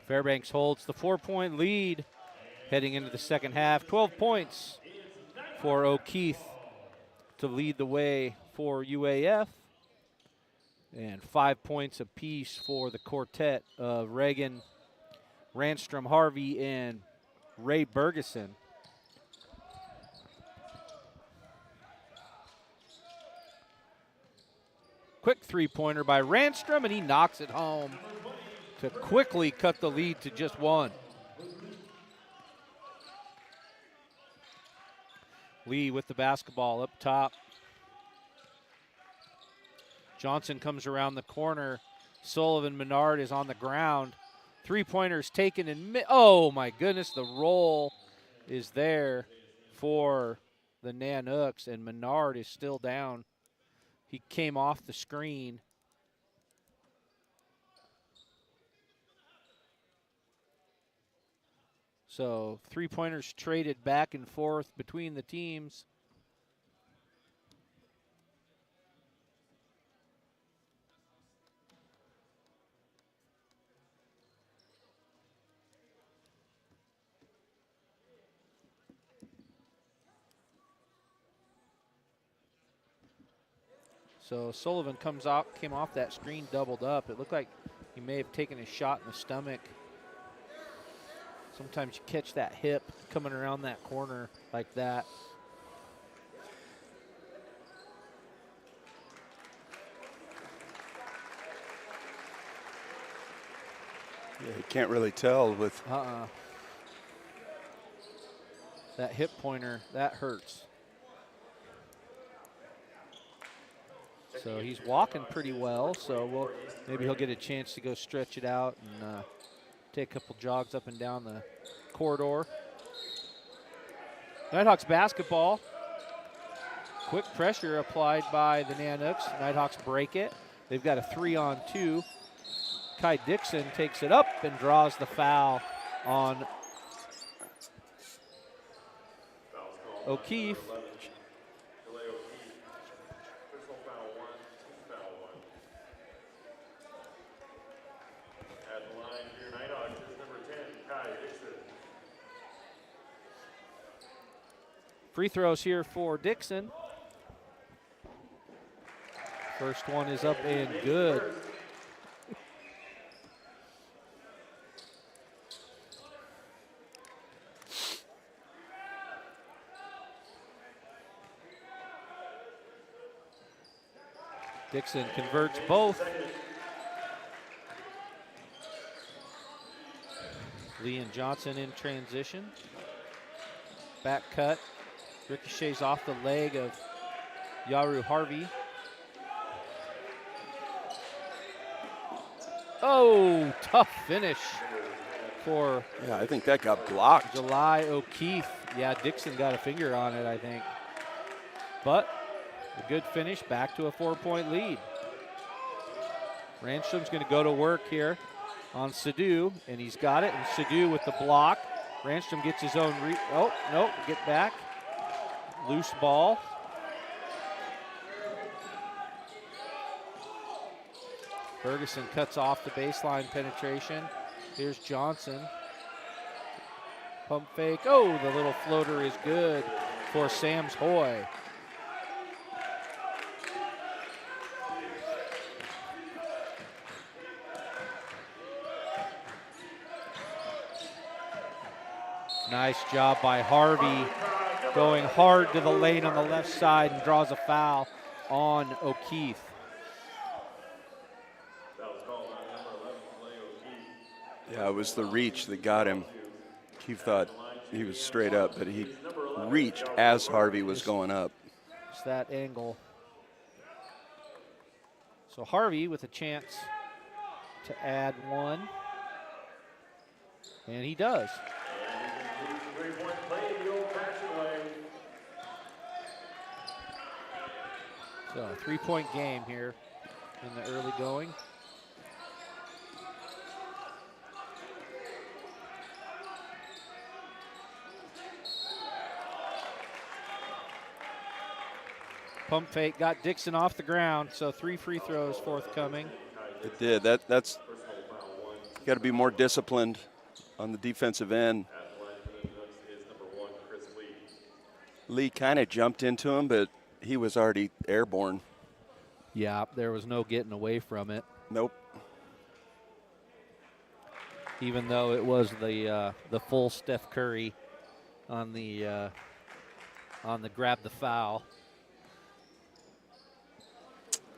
Fairbanks holds the 4-point lead heading into the second half. 12 points for O'Keefe to lead the way for UAF, and 5 points apiece for the quartet of Reagan, Ranstrom, Harvey, and Ray Bergeson. Quick three-pointer by Ranstrom, and he knocks it home to quickly cut the lead to just one. Lee with the basketball up top. Johnson comes around the corner. Sullivan Menard is on the ground. Three-pointers taken and oh my goodness, the roll is there for the Nanooks, and Menard is still down. He came off the screen. So three-pointers traded back and forth between the teams. So Sullivan came off that screen doubled up. It looked like he may have taken a shot in the stomach. Sometimes you catch that hip coming around that corner like that. Yeah, you can't really tell with. That hip pointer, that hurts. So he's walking pretty well, so maybe he'll get a chance to go stretch it out and take a couple jogs up and down the corridor. Nighthawks basketball. Quick pressure applied by the Nanooks. Nighthawks break it. They've got a 3-on-2. Kai Dixon takes it up and draws the foul on O'Keefe. Free throws here for Dixon. First one is up and good. Dixon converts both. Lee and Johnson in transition. Back cut. Ricochets off the leg of Yaru Harvey. Oh, tough finish for. Yeah, I think that got blocked. July O'Keefe. Yeah, Dixon got a finger on it, I think. But a good finish, back to a 4-point lead. Ranstrom's going to go to work here on Sadu, and he's got it. And Sadu with the block. Ranstrom gets his own oh, no, get back. Loose ball. Ferguson cuts off the baseline penetration. Here's Johnson. Pump fake. Oh, the little floater is good for Sams Hoy. Nice job by Harvey, going hard to the lane on the left side and draws a foul on O'Keefe. Yeah, it was the reach that got him. Keefe thought he was straight up, but he reached as Harvey was going up. It's that angle. So Harvey with a chance to add one. And he does. So a 3-point game here in the early going. Pump fake got Dixon off the ground, so 3 free throws forthcoming. It did. That's got to be more disciplined on the defensive end. Lee kind of jumped into him, but he was already airborne. Yeah, there was no getting away from it. Nope. Even though it was the full Steph Curry on the grab the foul.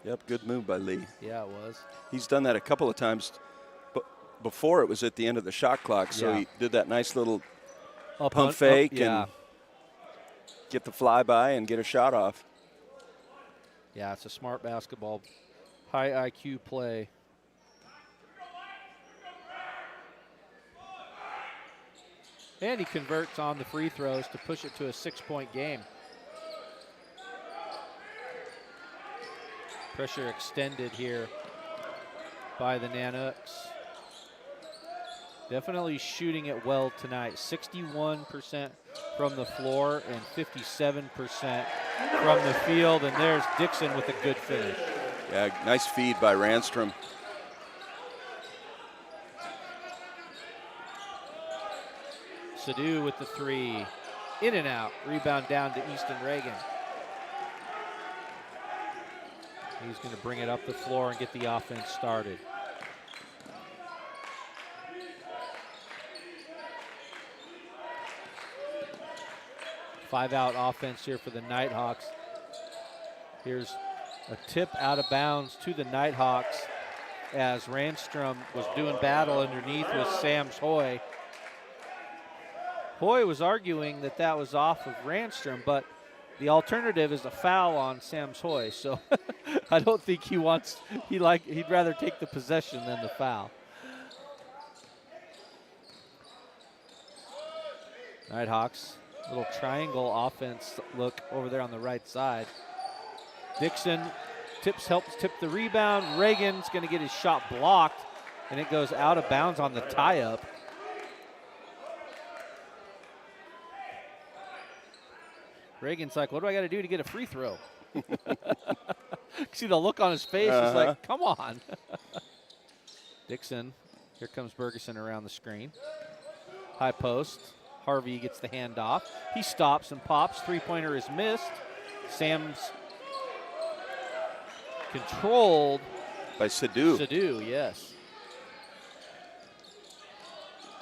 Yep, good move by Lee. Yeah, it was. He's done that a couple of times, but before it was at the end of the shot clock, so he did that nice little pump fake and get the flyby and get a shot off. Yeah, it's a smart basketball, high IQ play. And he converts on the free throws to push it to a 6-point game. Pressure extended here by the Nanooks. Definitely shooting it well tonight. 61% from the floor and 57% from the field. And there's Dixon with a good finish. Yeah, nice feed by Randstrom. Sadu with the 3. In and out. Rebound down to Easton Reagan. He's going to bring it up the floor and get the offense started. Five-out offense here for the Nighthawks. Here's a tip out of bounds to the Nighthawks as Randstrom was doing battle underneath with Sams Hoy. Hoy was arguing that that was off of Randstrom, but the alternative is a foul on Sams Hoy, so I don't think he'd rather take the possession than the foul. Nighthawks, little triangle offense look over there on the right side. Dixon helps tip the rebound. Reagan's going to get his shot blocked, and it goes out of bounds on the tie-up. Reagan's like, what do I got to do to get a free throw? See the look on his face. He's like, come on. Dixon, here comes Bergeson around the screen. High post. Harvey gets the handoff. He stops and pops. Three-pointer is missed. Sam's controlled. By Sadu. Sadu, yes.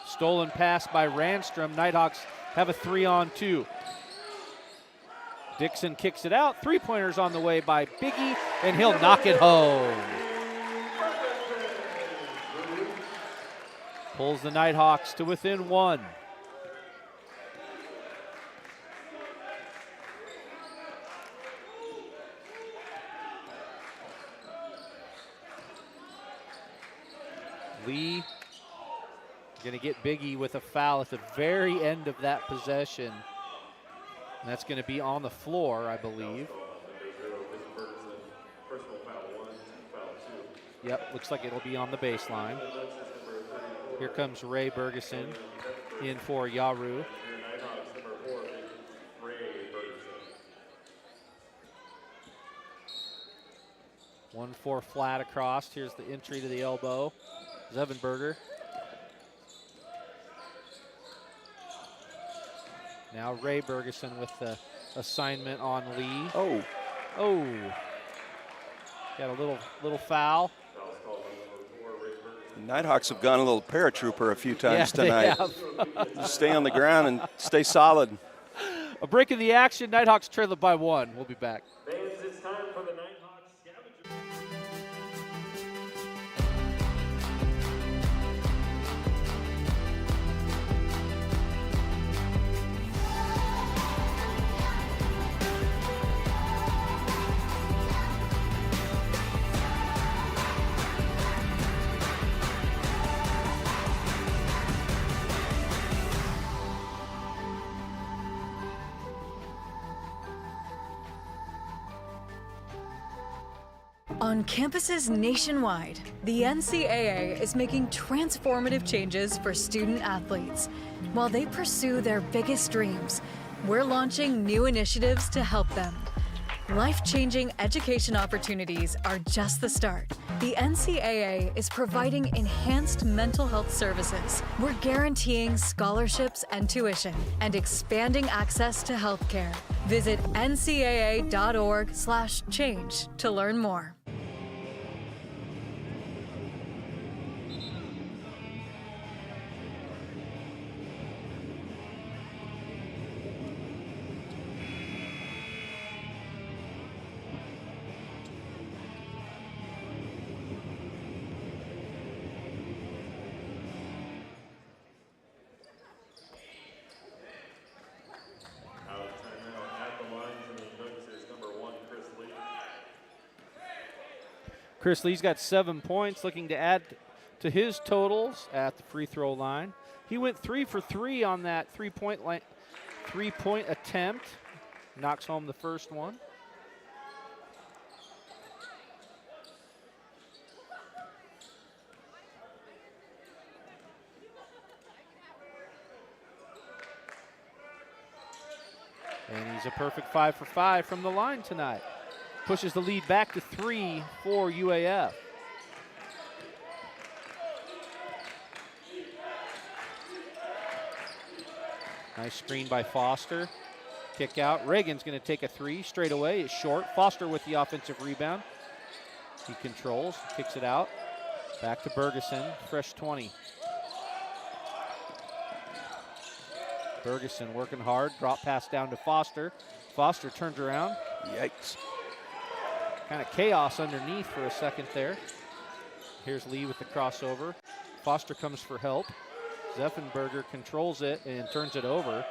Stolen pass by Randstrom. Nighthawks have a 3-on-2. Dixon kicks it out. Three-pointers on the way by Biggie, and he'll knock it home. Pulls the Nighthawks to within 1. Lee going to get Biggie with a foul at the very end of that possession. And that's going to be on the floor, I believe. Yep, looks like it'll be on the baseline. Here comes Ray Bergeson in for Yaru. One 4 flat across. Here's the entry to the elbow. Zevenberger. Now Ray Bergeson with the assignment on Lee. Oh. Got a little foul. The Nighthawks have gone a little paratrooper a few times tonight. Just stay on the ground and stay solid. A break in the action. Nighthawks trail it by 1. We'll be back. It's time for the Nighthawks Scavenger. On campuses nationwide, the NCAA is making transformative changes for student athletes. While they pursue their biggest dreams, we're launching new initiatives to help them. Life-changing education opportunities are just the start. The NCAA is providing enhanced mental health services. We're guaranteeing scholarships and tuition and expanding access to healthcare. Visit ncaa.org/change to learn more. Chris Lee's got 7 points, looking to add to his totals at the free throw line. He went 3 for 3 on that three-point attempt. Knocks home the first one. And he's a perfect 5 for 5 from the line tonight. Pushes the lead back to 3 for UAF. Nice screen by Foster. Kick out. Reagan's going to take a 3 straight away. It's short. Foster with the offensive rebound. He controls, kicks it out. Back to Bergeson, fresh 20. Bergeson working hard. Drop pass down to Foster. Foster turns around. Yikes. Kind of chaos underneath for a second there. Here's Lee with the crossover. Foster comes for help. Zeffenberger controls it and turns it over.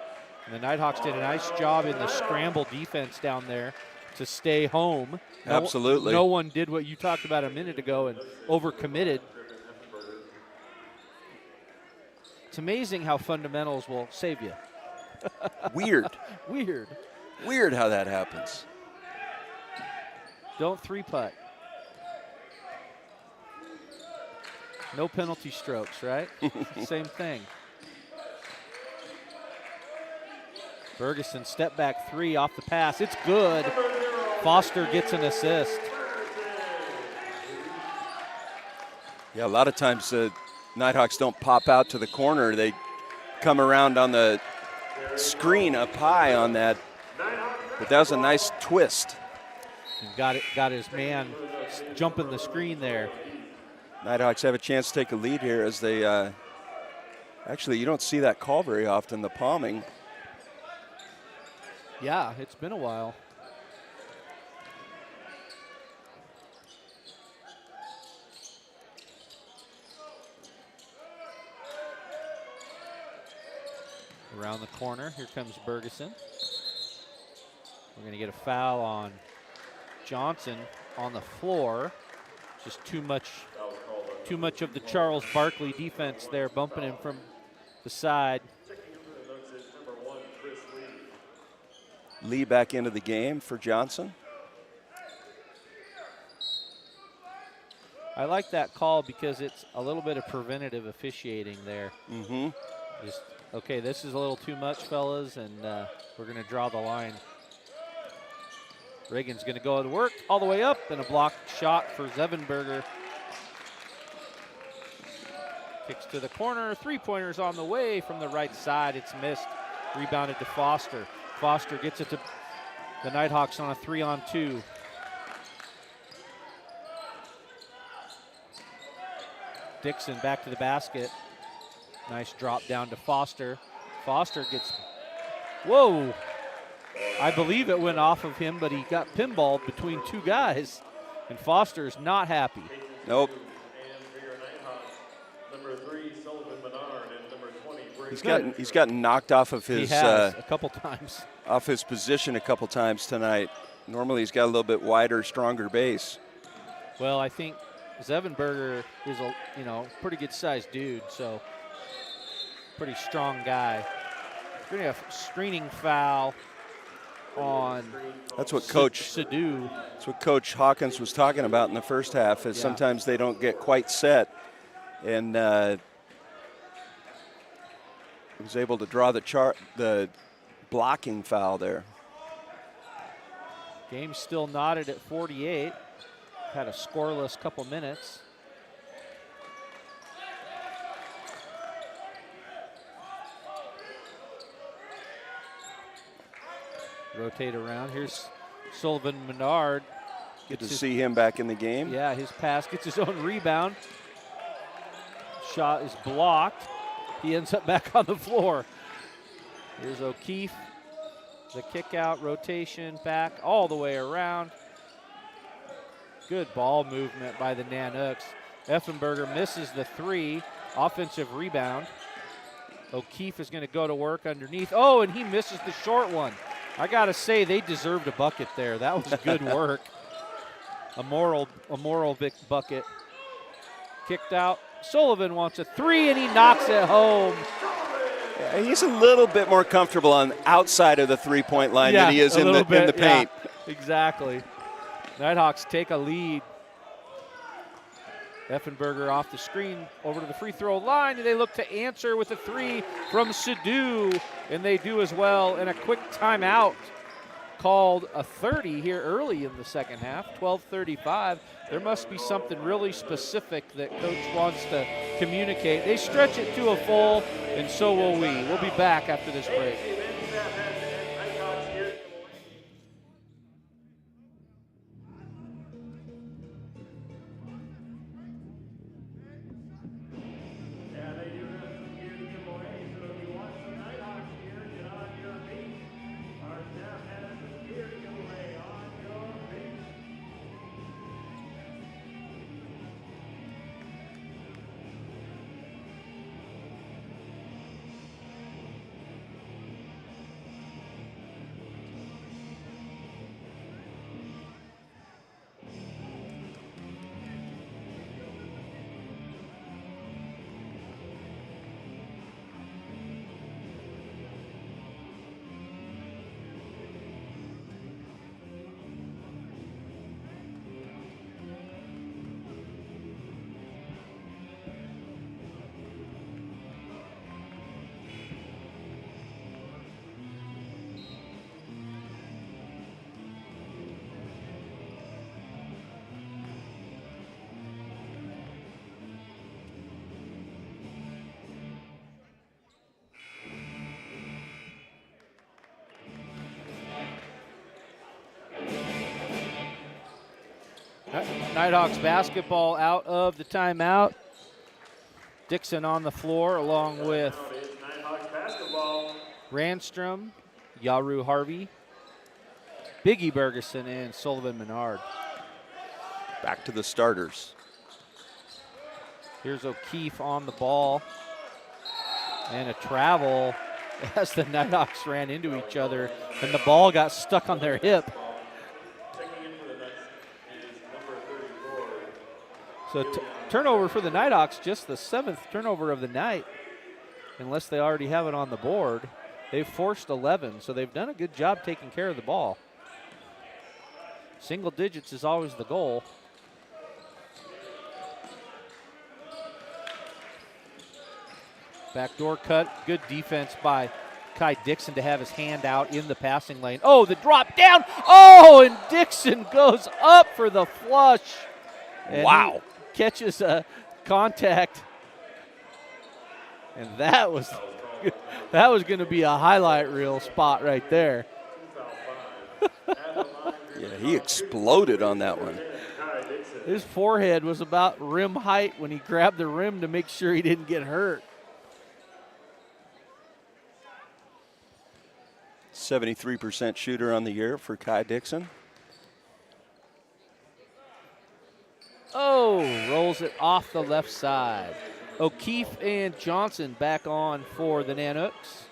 And the Nighthawks did a nice job in the scramble defense down there to stay home. Absolutely. No one did what you talked about a minute ago and overcommitted. It's amazing how fundamentals will save you. Weird. Weird. Weird how that happens. Don't three-putt. No penalty strokes, right? Same thing. Bergeson step back 3 off the pass. It's good. Foster gets an assist. Yeah, a lot of times the Nighthawks don't pop out to the corner. They come around on the screen up high on that. But that was a nice twist. And got his man jumping the screen there. Nighthawks have a chance to take a lead here as they actually, you don't see that call very often, the palming. Yeah, it's been a while. Around the corner, here comes Bergeson. We're going to get a foul on Johnson on the floor. Just too much of the Charles Barkley defense there, bumping him from the side. Lee back into the game for Johnson. I like that call because it's a little bit of preventative officiating there. Mm-hmm. Just, okay, this is a little too much, fellas, and we're going to draw the line. Reagan's going to go to work all the way up, and a blocked shot for Zeffenberger. Kicks to the corner, 3-pointers on the way from the right side. It's missed, rebounded to Foster. Foster gets it to the Nighthawks on a 3-on-2. Dixon back to the basket. Nice drop down to Foster. Foster gets, whoa. I believe it went off of him, but he got pinballed between 2 guys, and Foster's not happy. Nope. He's gotten knocked off of his. He has a couple times. Off his position a couple times tonight. Normally he's got a little bit wider, stronger base. Well, I think Zeffenberger is a pretty good sized dude, so pretty strong guy. We're gonna have screening foul on. That's what Coach Sadu. That's what Coach Hawkins was talking about in the first half. Is sometimes they don't get quite set, and was able to draw the blocking foul there. Game's still knotted at 48. Had a scoreless couple minutes. Rotate around. Here's Sullivan Menard. Good to see him back in the game. Yeah, his pass gets his own rebound. Shot is blocked. He ends up back on the floor. Here's O'Keefe. The kick out, rotation, back all the way around. Good ball movement by the Nanooks. Effenberger misses the 3. Offensive rebound. O'Keefe is going to go to work underneath. Oh, and he misses the short one. I got to say, they deserved a bucket there. That was good work. A moral big bucket. Kicked out. Sullivan wants a 3, and he knocks it home. Yeah, he's a little bit more comfortable on outside of the three-point line than he is in the paint. Yeah, exactly. Nighthawks take a lead. Effenberger off the screen over to the free throw line, and they look to answer with a 3 from Sadu, and they do as well. And a quick timeout called a 30 here early in the second half, 12:35. There must be something really specific that Coach wants to communicate. They stretch it to a full, and so will we. We'll be back after this break. Nighthawks basketball out of the timeout. Dixon on the floor along with Randstrom, Yaru Harvey, Biggie Bergeson, and Sullivan Menard. Back to the starters. Here's O'Keefe on the ball. And a travel as the Nighthawks ran into each other, and the ball got stuck on their hip. So turnover for the Nighthawks, just the 7th turnover of the night, unless they already have it on the board. They've forced 11, so they've done a good job taking care of the ball. Single digits is always the goal. Backdoor cut, good defense by Kai Dixon to have his hand out in the passing lane. Oh, the drop down. Oh, and Dixon goes up for the flush. And wow. Catches a contact, and that was going to be a highlight reel spot right there. Yeah, he exploded on that one. His forehead was about rim height when he grabbed the rim to make sure he didn't get hurt. 73% shooter on the year for Kai Dixon. Oh, rolls it off the left side. O'Keefe and Johnson back on for the Nanooks.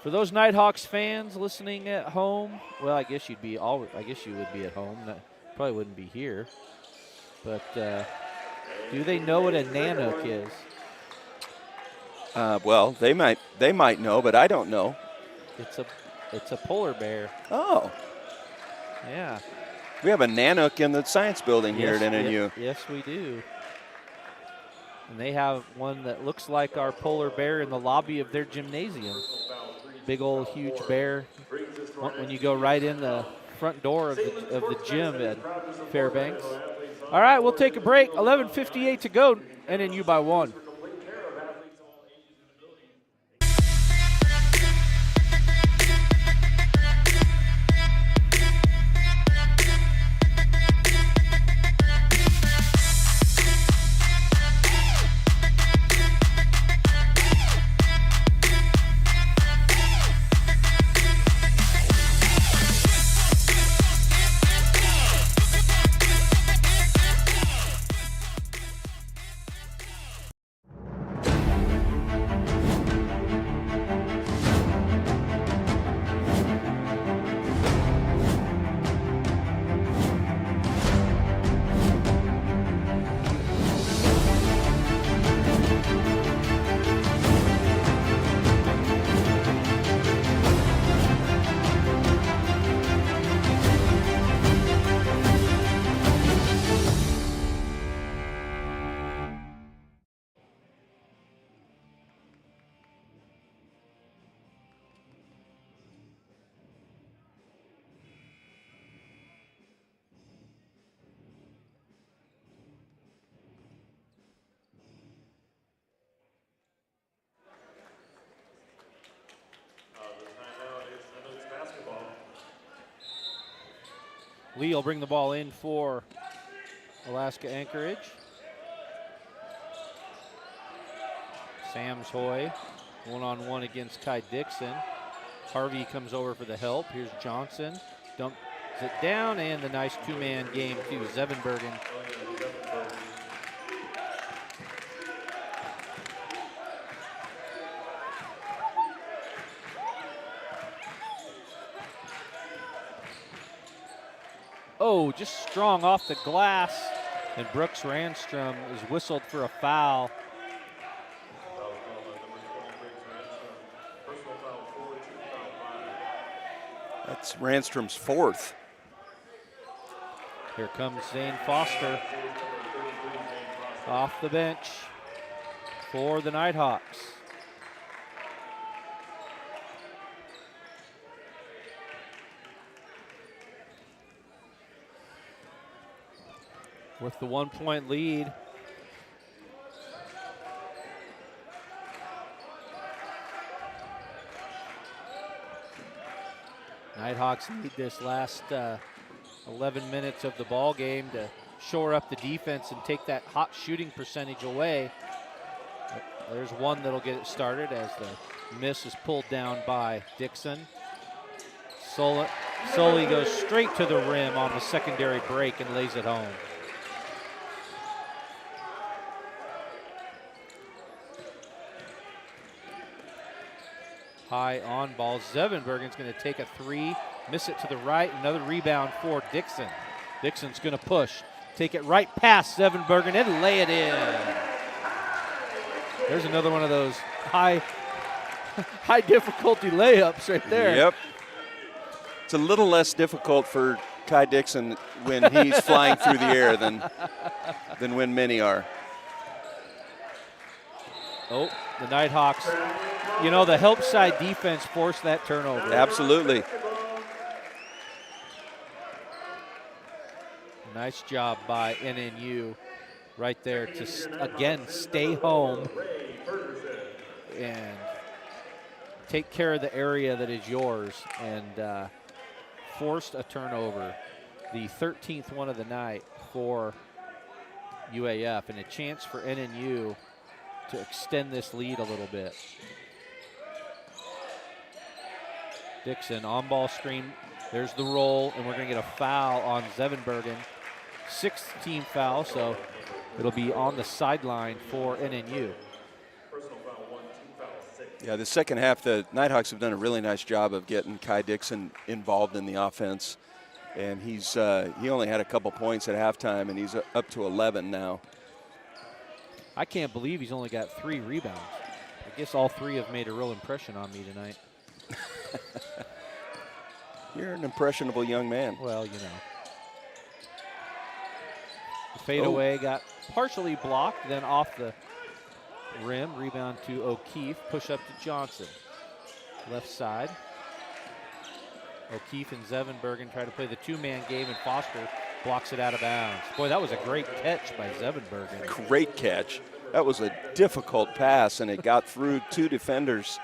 For those Nighthawks fans listening at home, well, I guess you would be at home. Probably wouldn't be here. But do they know what a Nanook is? Well, they might know, but I don't know. It's a polar bear. Oh. Yeah. We have a Nanook in the science building here at NNU. Yes, we do. And they have one that looks like our polar bear in the lobby of their gymnasium. big old huge bear when you go right in the front door of the gym at Fairbanks. All right, we'll take a break. 11:58 to go. NNU by 1. Lee will bring the ball in for Alaska Anchorage. Sams Hoy, one-on-one against Kai Dixon. Harvey comes over for the help. Here's Johnson, dumps it down, and the nice two-man game to Zevenbergen. Oh, just strong off the glass, and Brooks Randstrom is whistled for a foul. That's Randstrom's 4th. Here comes Zane Foster off the bench for the Nighthawks. With the 1-point lead. Nighthawks need this last 11 minutes of the ball game to shore up the defense and take that hot shooting percentage away. There's one that'll get it started as the miss is pulled down by Dixon. Sully goes straight to the rim on the secondary break and lays it home. High on ball. Zevenbergen's going to take a three, miss it to the right. Another rebound for Dixon. Dixon's going to push, take it right past Zevenbergen and lay it in. There's another one of those high difficulty layups right there. Yep. It's a little less difficult for Kai Dixon when he's flying through the air than when many are. Oh, the Nighthawks. You know, the help side defense forced that turnover. Absolutely. Nice job by NNU right there to, again, stay home and take care of the area that is yours, and forced a turnover. The 13th one of the night for UAF, and a chance for NNU to extend this lead a little bit. Dixon on ball screen. There's the roll, and we're going to get a foul on Zevenbergen. 6th team foul, so it'll be on the sideline for NNU. Yeah, the second half, the Nighthawks have done a really nice job of getting Kai Dixon involved in the offense, and he only had a couple points at halftime, and he's up to 11 now. I can't believe he's only got 3 rebounds. I guess all 3 have made a real impression on me tonight. You're an impressionable young man. Well, you know. The fadeaway got partially blocked, then off the rim. Rebound to O'Keefe. Push up to Johnson. left side. O'Keefe and Zevenbergen try to play the two-man game, and Foster blocks it out of bounds. Boy, that was a great catch by Zevenbergen. Great catch. That was a difficult pass, and it got through two defenders.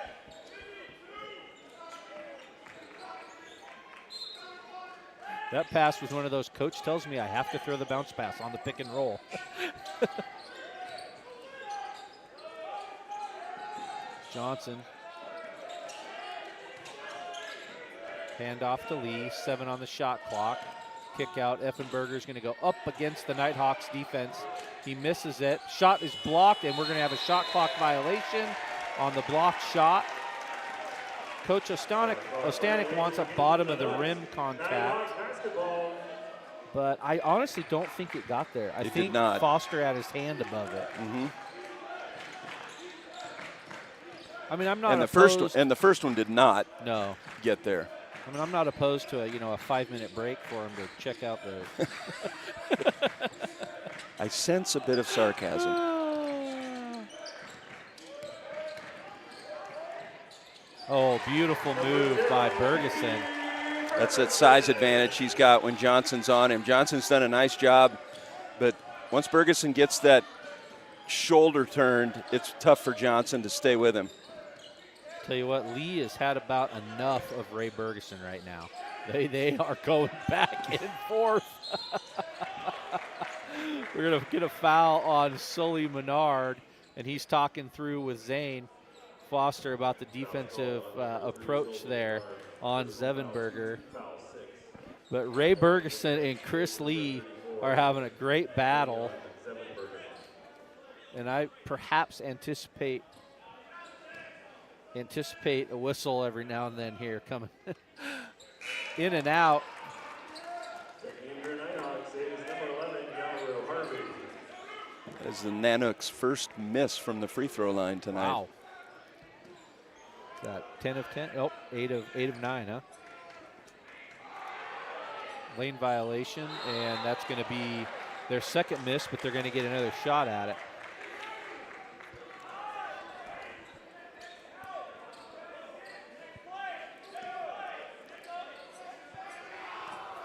That pass was one of those, coach tells me I have to throw the bounce pass on the pick and roll. Johnson. Hand off to Lee, 7 on the shot clock. Kick out, Effenberger's gonna go up against the Nighthawks defense. He misses it, shot is blocked, and we're gonna have a shot clock violation on the blocked shot. Coach Ostanek wants a bottom of the rim contact, but I honestly don't think it got there. I think Foster had his hand above it. I mean, I'm not opposed. And the first one did not get there. I mean, I'm not opposed to a 5-minute break for him to check out the. I sense a bit of sarcasm. Oh, beautiful move by Bergeson. That's that size advantage he's got when Johnson's on him. Johnson's done a nice job, but once Bergeson gets that shoulder turned, it's tough for Johnson to stay with him. Tell you what, Lee has had about enough of Ray Bergeson right now. They are going back and forth. We're going to get a foul on Sully Menard, and he's talking through with Zane Foster about the defensive approach there on Zevenberger. But Ray Bergeson and Chris Lee are having a great battle. And I perhaps anticipate a whistle every now and then here coming in and out. As the Nanooks' first miss from the free throw line tonight. Wow. Is that 10 of 10? Oh, 8 of 9, huh? Lane violation, and that's going to be their second miss, but they're going to get another shot at it.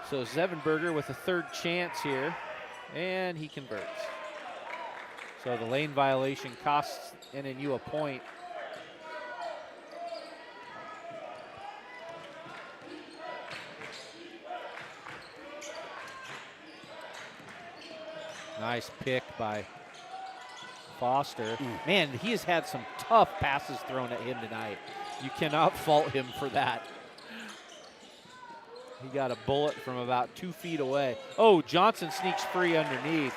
So Zevenberger with a third chance here, and he converts. So the lane violation costs NNU a point. Nice pick by Foster. Man, he has had some tough passes thrown at him tonight. You cannot fault him for that. He got a bullet from about 2 feet away. Oh, Johnson sneaks free underneath.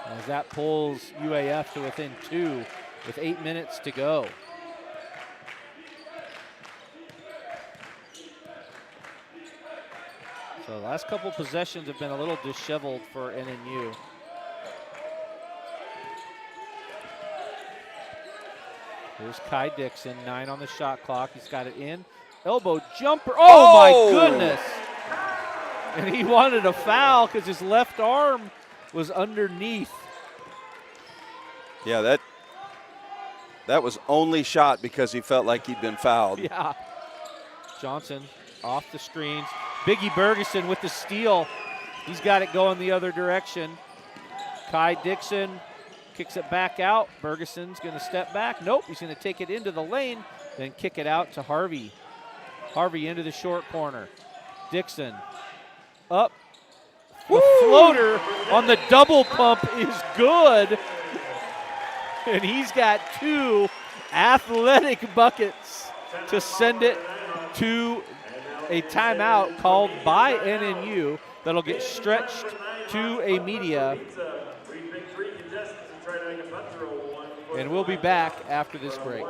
As that pulls UAF to within 2 with 8 minutes to go. So the last couple possessions have been a little disheveled for NNU. Here's Kai Dixon, 9 on the shot clock. He's got it in. Elbow jumper. Oh, my goodness. And he wanted a foul because his left arm was underneath. Yeah, that was only shot because he felt like he'd been fouled. Yeah. Johnson off the screens. Biggie Bergeson with the steal. He's got it going the other direction. Kai Dixon kicks it back out. Bergeson's going to step back. Nope, he's going to take it into the lane, then kick it out to Harvey. Harvey into the short corner. Dixon up. The floater on the double pump is good. And he's got 2 athletic buckets to send it to a timeout called by NNU that'll get stretched to a media. And we'll be back after this break.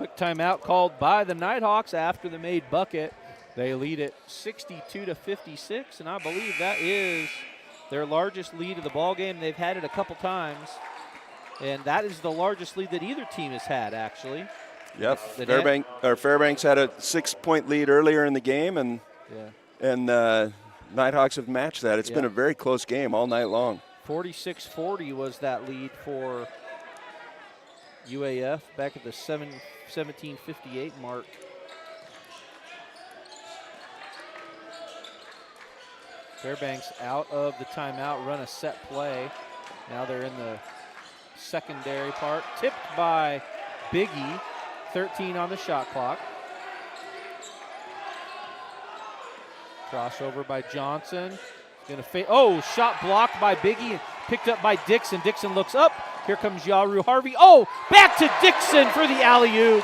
Quick timeout called by the Nighthawks after the made bucket. They lead it 62-56, and I believe that is their largest lead of the ball game. They've had it a couple times, and that is the largest lead that either team has had, actually. Yep, Fairbanks had a 6-point lead earlier in the game, and Nighthawks have matched that. It's been a very close game all night long. 46-40 was that lead for UAF back at the 17:58 mark. Fairbanks out of the timeout, run a set play. Now they're in the secondary part. Tipped by Biggie, 13 on the shot clock. Crossover by Johnson. Shot blocked by Biggie and picked up by Dixon. Dixon looks up. Here comes Yaru Harvey. Oh, back to Dixon for the alley-oop.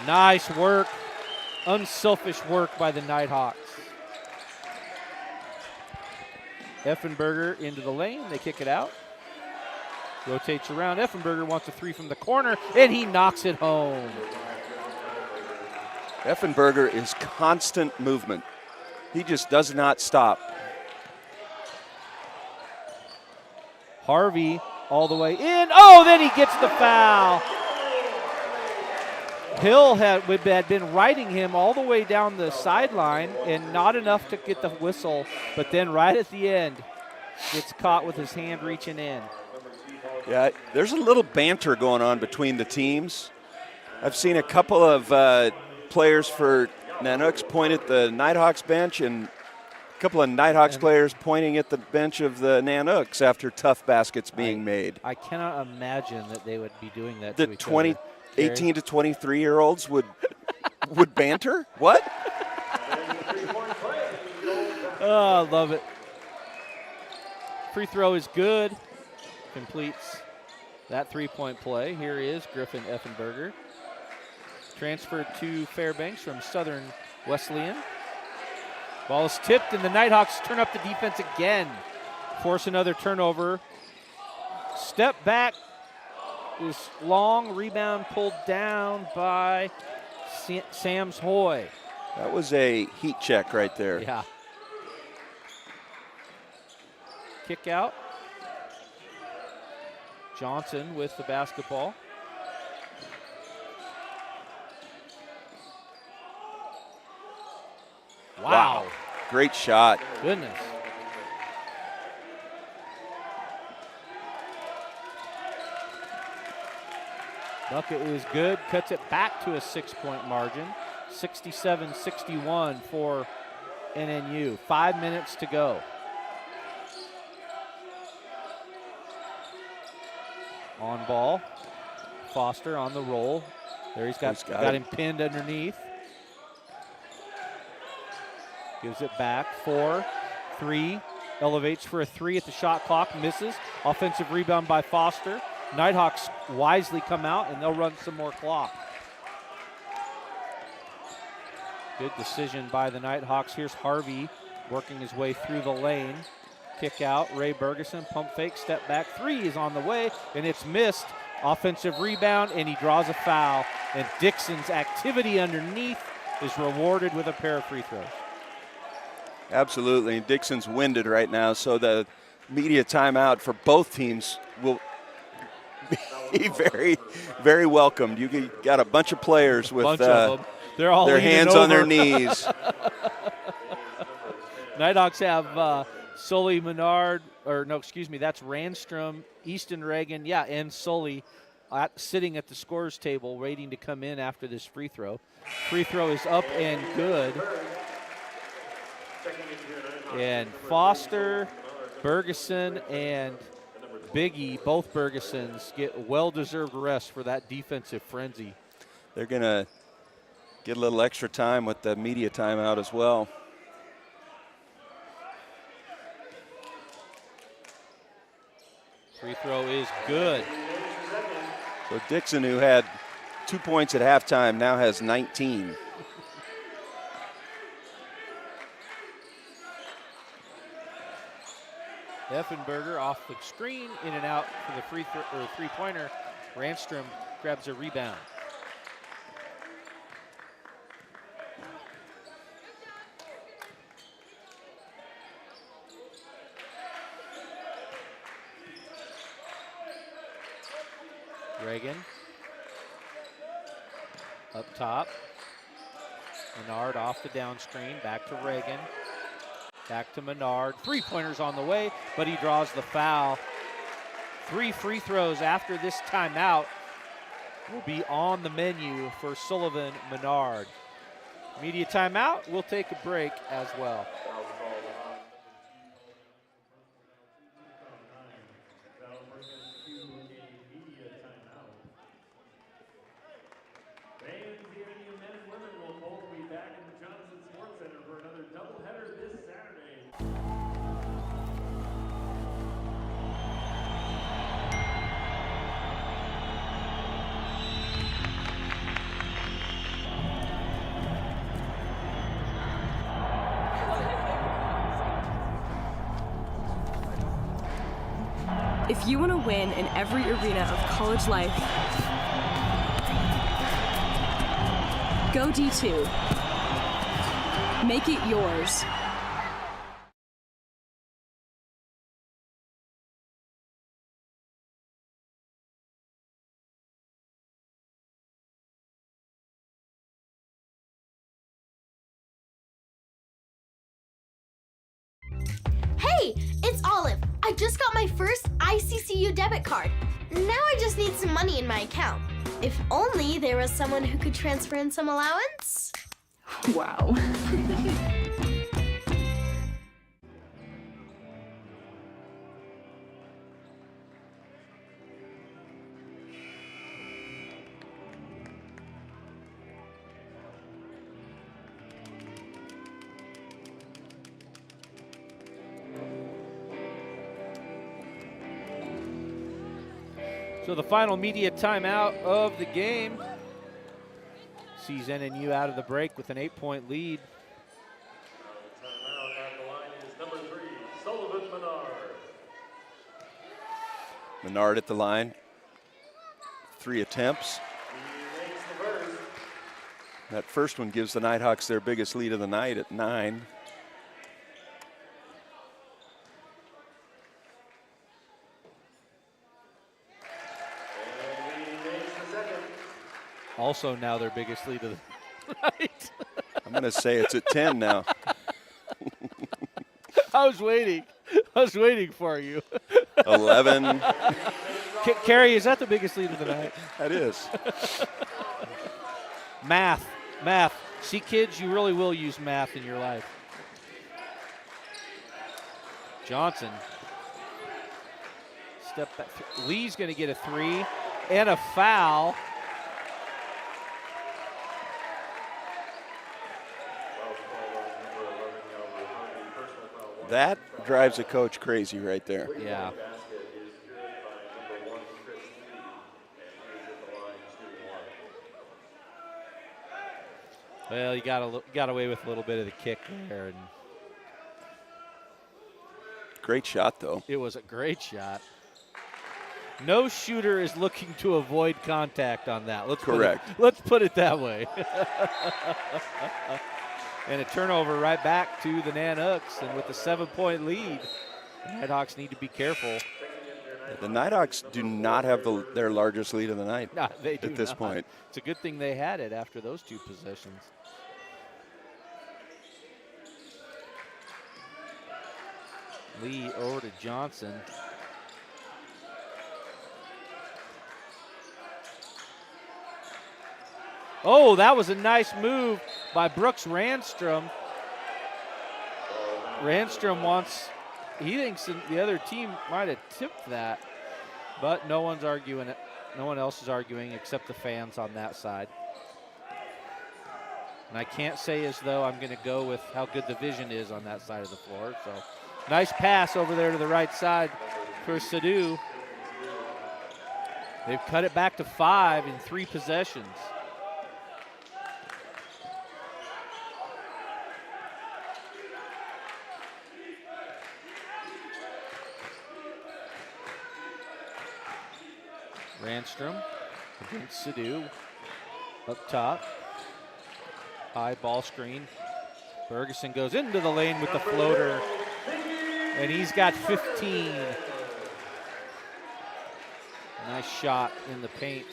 Nice work. Unselfish work by the Nighthawks. Effenberger into the lane. They kick it out. Rotates around. Effenberger wants a three from the corner, and he knocks it home. Effenberger is constant movement. He just does not stop. Harvey all the way in. Oh, then he gets the foul. Hill had been riding him all the way down the sideline and not enough to get the whistle, but then right at the end gets caught with his hand reaching in. Yeah, there's a little banter going on between the teams. I've seen a couple of players for Nanooks point at the Nighthawks bench and a couple of Nighthawks players pointing at the bench of the Nanooks after tough baskets being made. I cannot imagine that they would be doing that the to each other. 18 to 23-year-olds would banter? What? Oh, I love it. Free throw is good. Completes that three-point play. Here is Griffin Effenberger. Transferred to Fairbanks from Southern Wesleyan. Ball is tipped, and the Nighthawks turn up the defense again. Force another turnover. Step back is long. Rebound pulled down by Sams Hoy. That was a heat check right there. Yeah. Kick out. Johnson with the basketball. Wow. Great shot. Goodness. Bucket is good. Cuts it back to a 6-point margin. 67-61 for NNU. 5 minutes to go. On ball. Foster on the roll. There he's got him pinned underneath. Gives it back. 4-3. Elevates for a three at the shot clock. Misses. Offensive rebound by Foster. Nighthawks wisely come out, and they'll run some more clock. Good decision by the Nighthawks. Here's Harvey working his way through the lane. Kick out. Ray Bergeson, pump fake, step back. Three is on the way, and it's missed. Offensive rebound, and he draws a foul. And Dixon's activity underneath is rewarded with a pair of free throws. Absolutely. Dixon's winded right now, so the media timeout for both teams will be very, very welcomed. You got a bunch of players with They're all their hands over. on their knees. Nighthawks have Sully Menard, that's Randstrom, Easton Reagan, and Sully sitting at the scorer's table waiting to come in after this free throw. Free throw is up and good. And Foster, Bergeson, and Biggie, both Bergesons, get well-deserved rest for that defensive frenzy. They're going to get a little extra time with the media timeout as well. Free throw is good. So Dixon, who had 2 points at halftime, now has 19. Effenberger off the screen, in and out for the three-pointer. Randstrom grabs a rebound. Reagan up top. Menard off the down screen, back to Reagan. Back to Menard. Three-pointers on the way, but he draws the foul. 3 free throws after this timeout will be on the menu for Sullivan Menard. Media timeout. We'll take a break as well. Fans, the NNU men and women will both be back in the Johnson Sports Center for another doubleheader this Saturday. If you want to win in every arena of college life, go D2. Make it yours. Hey, it's Olive. I just got my first ICCU debit card. Now I just need some money in my account. If only there was someone who could transfer in some allowance. Wow. So the final media timeout of the game sees NNU out of the break with an 8-point lead. Timeout at the line is number 3, Sullivan Menard. Menard at the line. 3 attempts. He makes the first. That first one gives the Nighthawks their biggest lead of the night at 9. Also now their biggest lead of the night. I'm going to say it's at 10 now. I was waiting for you. 11. Carrie, is that the biggest lead of the night? That is. Math. See, kids, you really will use math in your life. Johnson. Step back. Lee's going to get a 3 and a foul. That drives a coach crazy right there. Yeah. Well, you got away with a little bit of the kick there, and great shot though. It was a great shot. No shooter is looking to avoid contact on that. Correct. Let's put it that way. And a turnover right back to the Nanooks, and with a 7-point lead, the Nighthawks need to be careful. The Nighthawks do not have their largest lead of the night they do at this not. point. It's a good thing they had it after those 2 possessions. Lee over to Johnson. Oh, that was a nice move by Brooks Randstrom. He thinks the other team might have tipped that, but no one's arguing it. No one else is arguing except the fans on that side. And I can't say as though I'm going to go with how good the vision is on that side of the floor. So nice pass over there to the right side for Sadhu. They've cut it back to 5 in 3 possessions. Randstrom against Sadu. Up top. High ball screen. Ferguson goes into the lane with the floater. And he's got 15. Nice shot in the paint.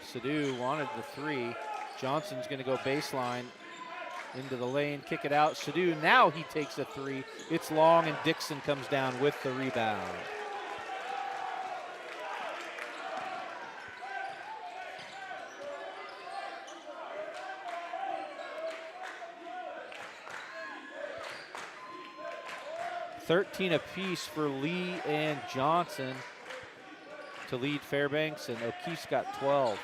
Sadu wanted the three. Johnson's going to go baseline into the lane, kick it out. Sadu, now he takes a three. It's long, and Dixon comes down with the rebound. $13 apiece for Lee and Johnson to lead Fairbanks, and O'Keefe's got 12.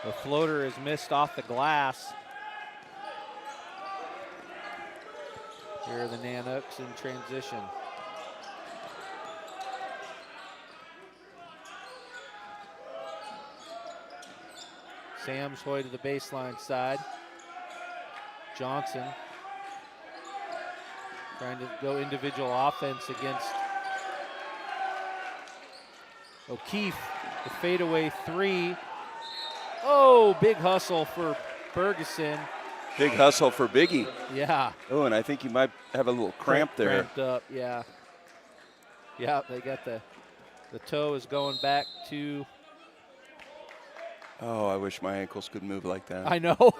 The floater is missed off the glass. Here are the Nanooks in transition. Sam's Hoy to the baseline side. Johnson trying to go individual offense against O'Keefe. The fadeaway three. Oh, big hustle for Ferguson. Big hustle for Biggie. Yeah. Oh, and I think you might have a little cramp there. Cramped up, yeah. Yeah, they got the toe is going back to. Oh, I wish my ankles could move like that. I know.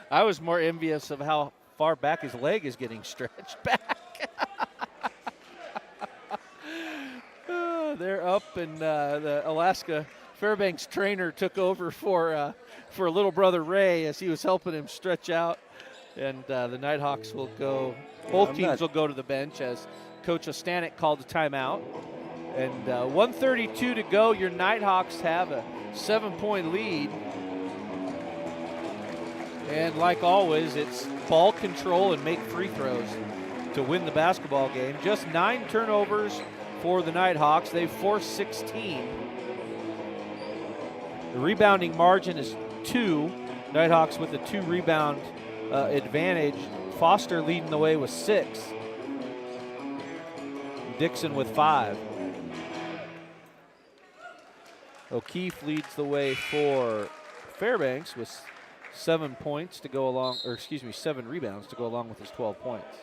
I was more envious of how far back his leg is getting stretched back. They're up, and the Alaska Fairbanks trainer took over for little brother Ray as he was helping him stretch out. And the Nighthawks will go, both teams will go to the bench as Coach Ostanek called a timeout. And 1:32 to go. Your Nighthawks have a 7-point lead. And like always, it's ball control and make free throws to win the basketball game. Just 9 turnovers for the Nighthawks. They've forced 16. The rebounding margin is 2. Nighthawks with a 2-rebound advantage. Foster leading the way with 6. Dixon with 5. O'Keefe leads the way for Fairbanks with 7 points to go along, or excuse me, 7 rebounds to go along with his 12 points.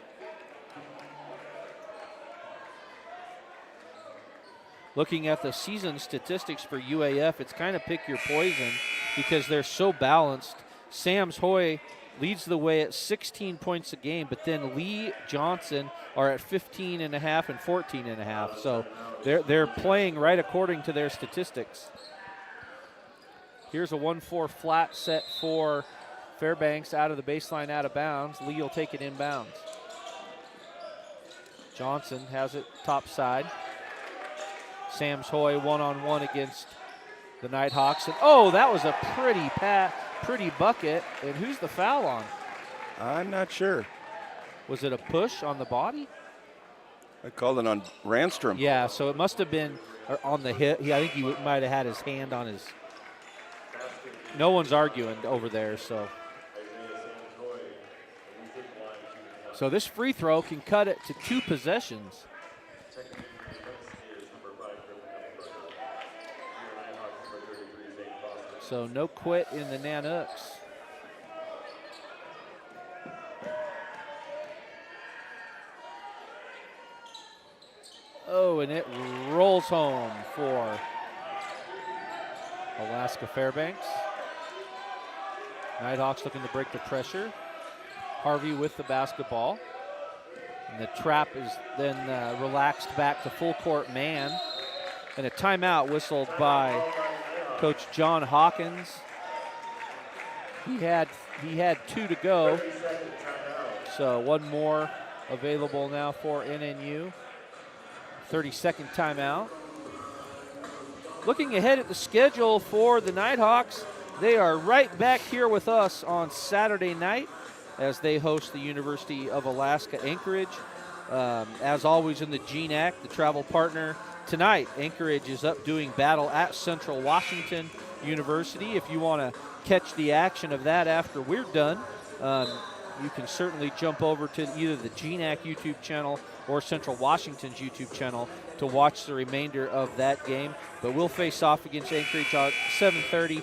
Looking at the season statistics for UAF, it's kind of pick your poison because they're so balanced. Sam's Hoy leads the way at 16 points a game, but then Lee, Johnson are at 15.5 and 14.5. So they're playing right according to their statistics. Here's a 1-4 flat set for Fairbanks out of the baseline, out of bounds. Lee will take it inbounds. Johnson has it top side. Sam's Hoy one-on-one against the Nighthawks. And oh, that was a pretty bucket. And who's the foul on? I'm not sure. Was it a push on the body? I called it on Randstrom. Yeah, so it must have been on the hip. Yeah, I think he might have had his hand on his. No one's arguing over there, so. So this free throw can cut it to 2 possessions. So no quit in the Nanooks. Oh, and it rolls home for Alaska Fairbanks. Nighthawks looking to break the pressure. Harvey with the basketball. And the trap is then relaxed back to full court man. And a timeout whistled by Coach John Hawkins. He had 2 to go. So one more available now for NNU. 30-second timeout. Looking ahead at the schedule for the Nighthawks, they are right back here with us on Saturday night as they host the University of Alaska Anchorage. As always in the GNAC, the travel partner. Tonight, Anchorage is up doing battle at Central Washington University. If you want to catch the action of that after we're done, you can certainly jump over to either the GNAC YouTube channel or Central Washington's YouTube channel to watch the remainder of that game. But we'll face off against Anchorage at 7:30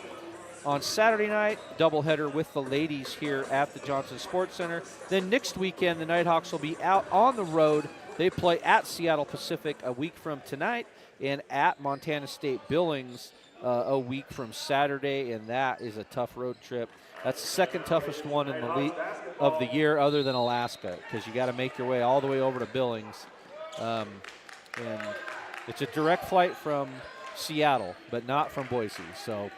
on Saturday night, doubleheader with the ladies here at the Johnson Sports Center. Then next weekend, the Nighthawks will be out on the road. They play at Seattle Pacific a week from tonight and at Montana State Billings a week from Saturday, and that is a tough road trip. That's the second toughest one in the of the year other than Alaska, because you got to make your way all the way over to Billings. And it's a direct flight from Seattle, but not from Boise. So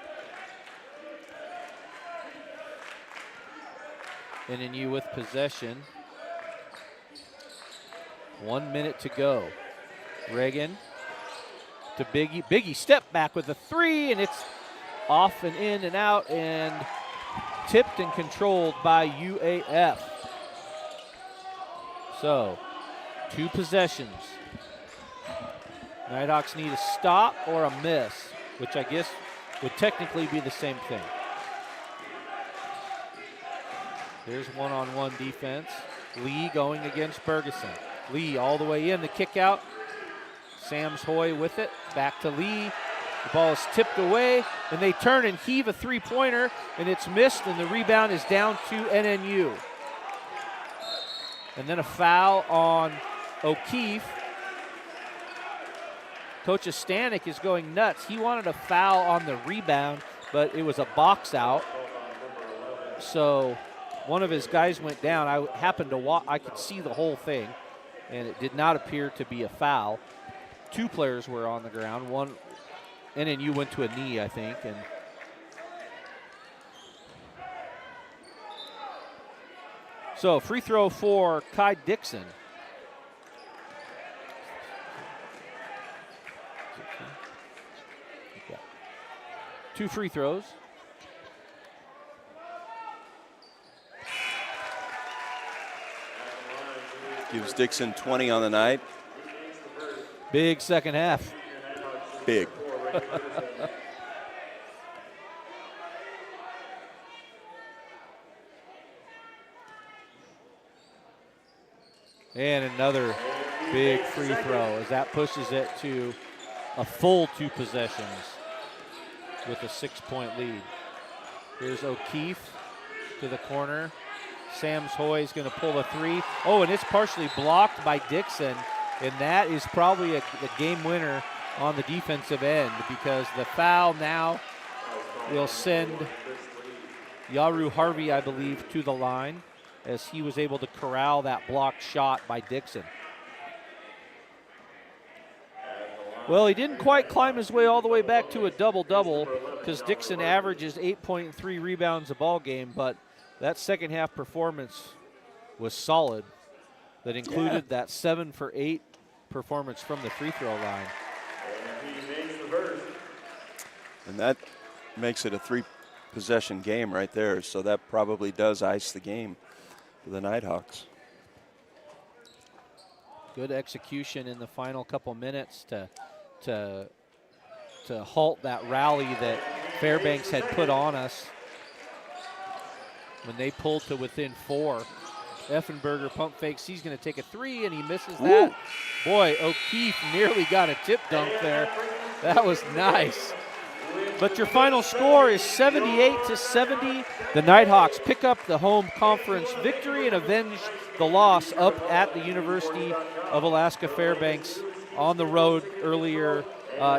NNU with possession. 1 minute to go. Reagan to Biggie. Biggie step back with a three, and it's off and in and out and tipped and controlled by UAF. So, 2 possessions. Nighthawks need a stop or a miss, which I guess would technically be the same thing. There's one-on-one defense. Lee going against Ferguson. Lee all the way in, the kick out. Sams Hoy with it, back to Lee. The ball is tipped away, and they turn and heave a three-pointer, and it's missed, and the rebound is down to NNU. And then a foul on O'Keefe. Coach Stanek is going nuts. He wanted a foul on the rebound, but it was a box out. So one of his guys went down. I happened to walk, I could see the whole thing, and it did not appear to be a foul. 2 players were on the ground. One, NNU went to a knee, I think. And so free throw for Kai Dixon. Yeah. 2 free throws. Gives Dixon 20 on the night. Big second half. Big. And another big free throw as that pushes it to a full 2 possessions with a 6-point lead. Here's O'Keefe to the corner. Sams Hoy is going to pull the 3. Oh, and it's partially blocked by Dixon, and that is probably a game winner on the defensive end, because the foul now will send Yaru Harvey, I believe, to the line, as he was able to corral that blocked shot by Dixon. Well, he didn't quite climb his way all the way back to a double-double, because Dixon averages 8.3 rebounds a ball game, but that second half performance was solid. That included that 7 for 8 performance from the free throw line. And that makes it a 3-possession game right there, so that probably does ice the game for the Nighthawks. Good execution in the final couple minutes to halt that rally that Fairbanks had put on us when they pulled to within 4. Effenberger pump fakes. He's going to take a 3, and he misses that. Ooh. Boy, O'Keefe nearly got a tip dunk there. That was nice. But your final score is 78-70. The Nighthawks pick up the home conference victory and avenge the loss up at the University of Alaska Fairbanks on the road earlier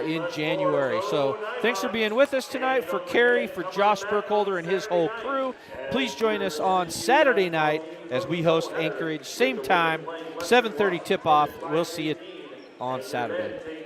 in January. So thanks for being with us tonight. For Kerry, for Josh Burkholder and his whole crew, please join us on Saturday night as we host Anchorage. Same time, 7:30 tip-off. We'll see you on Saturday.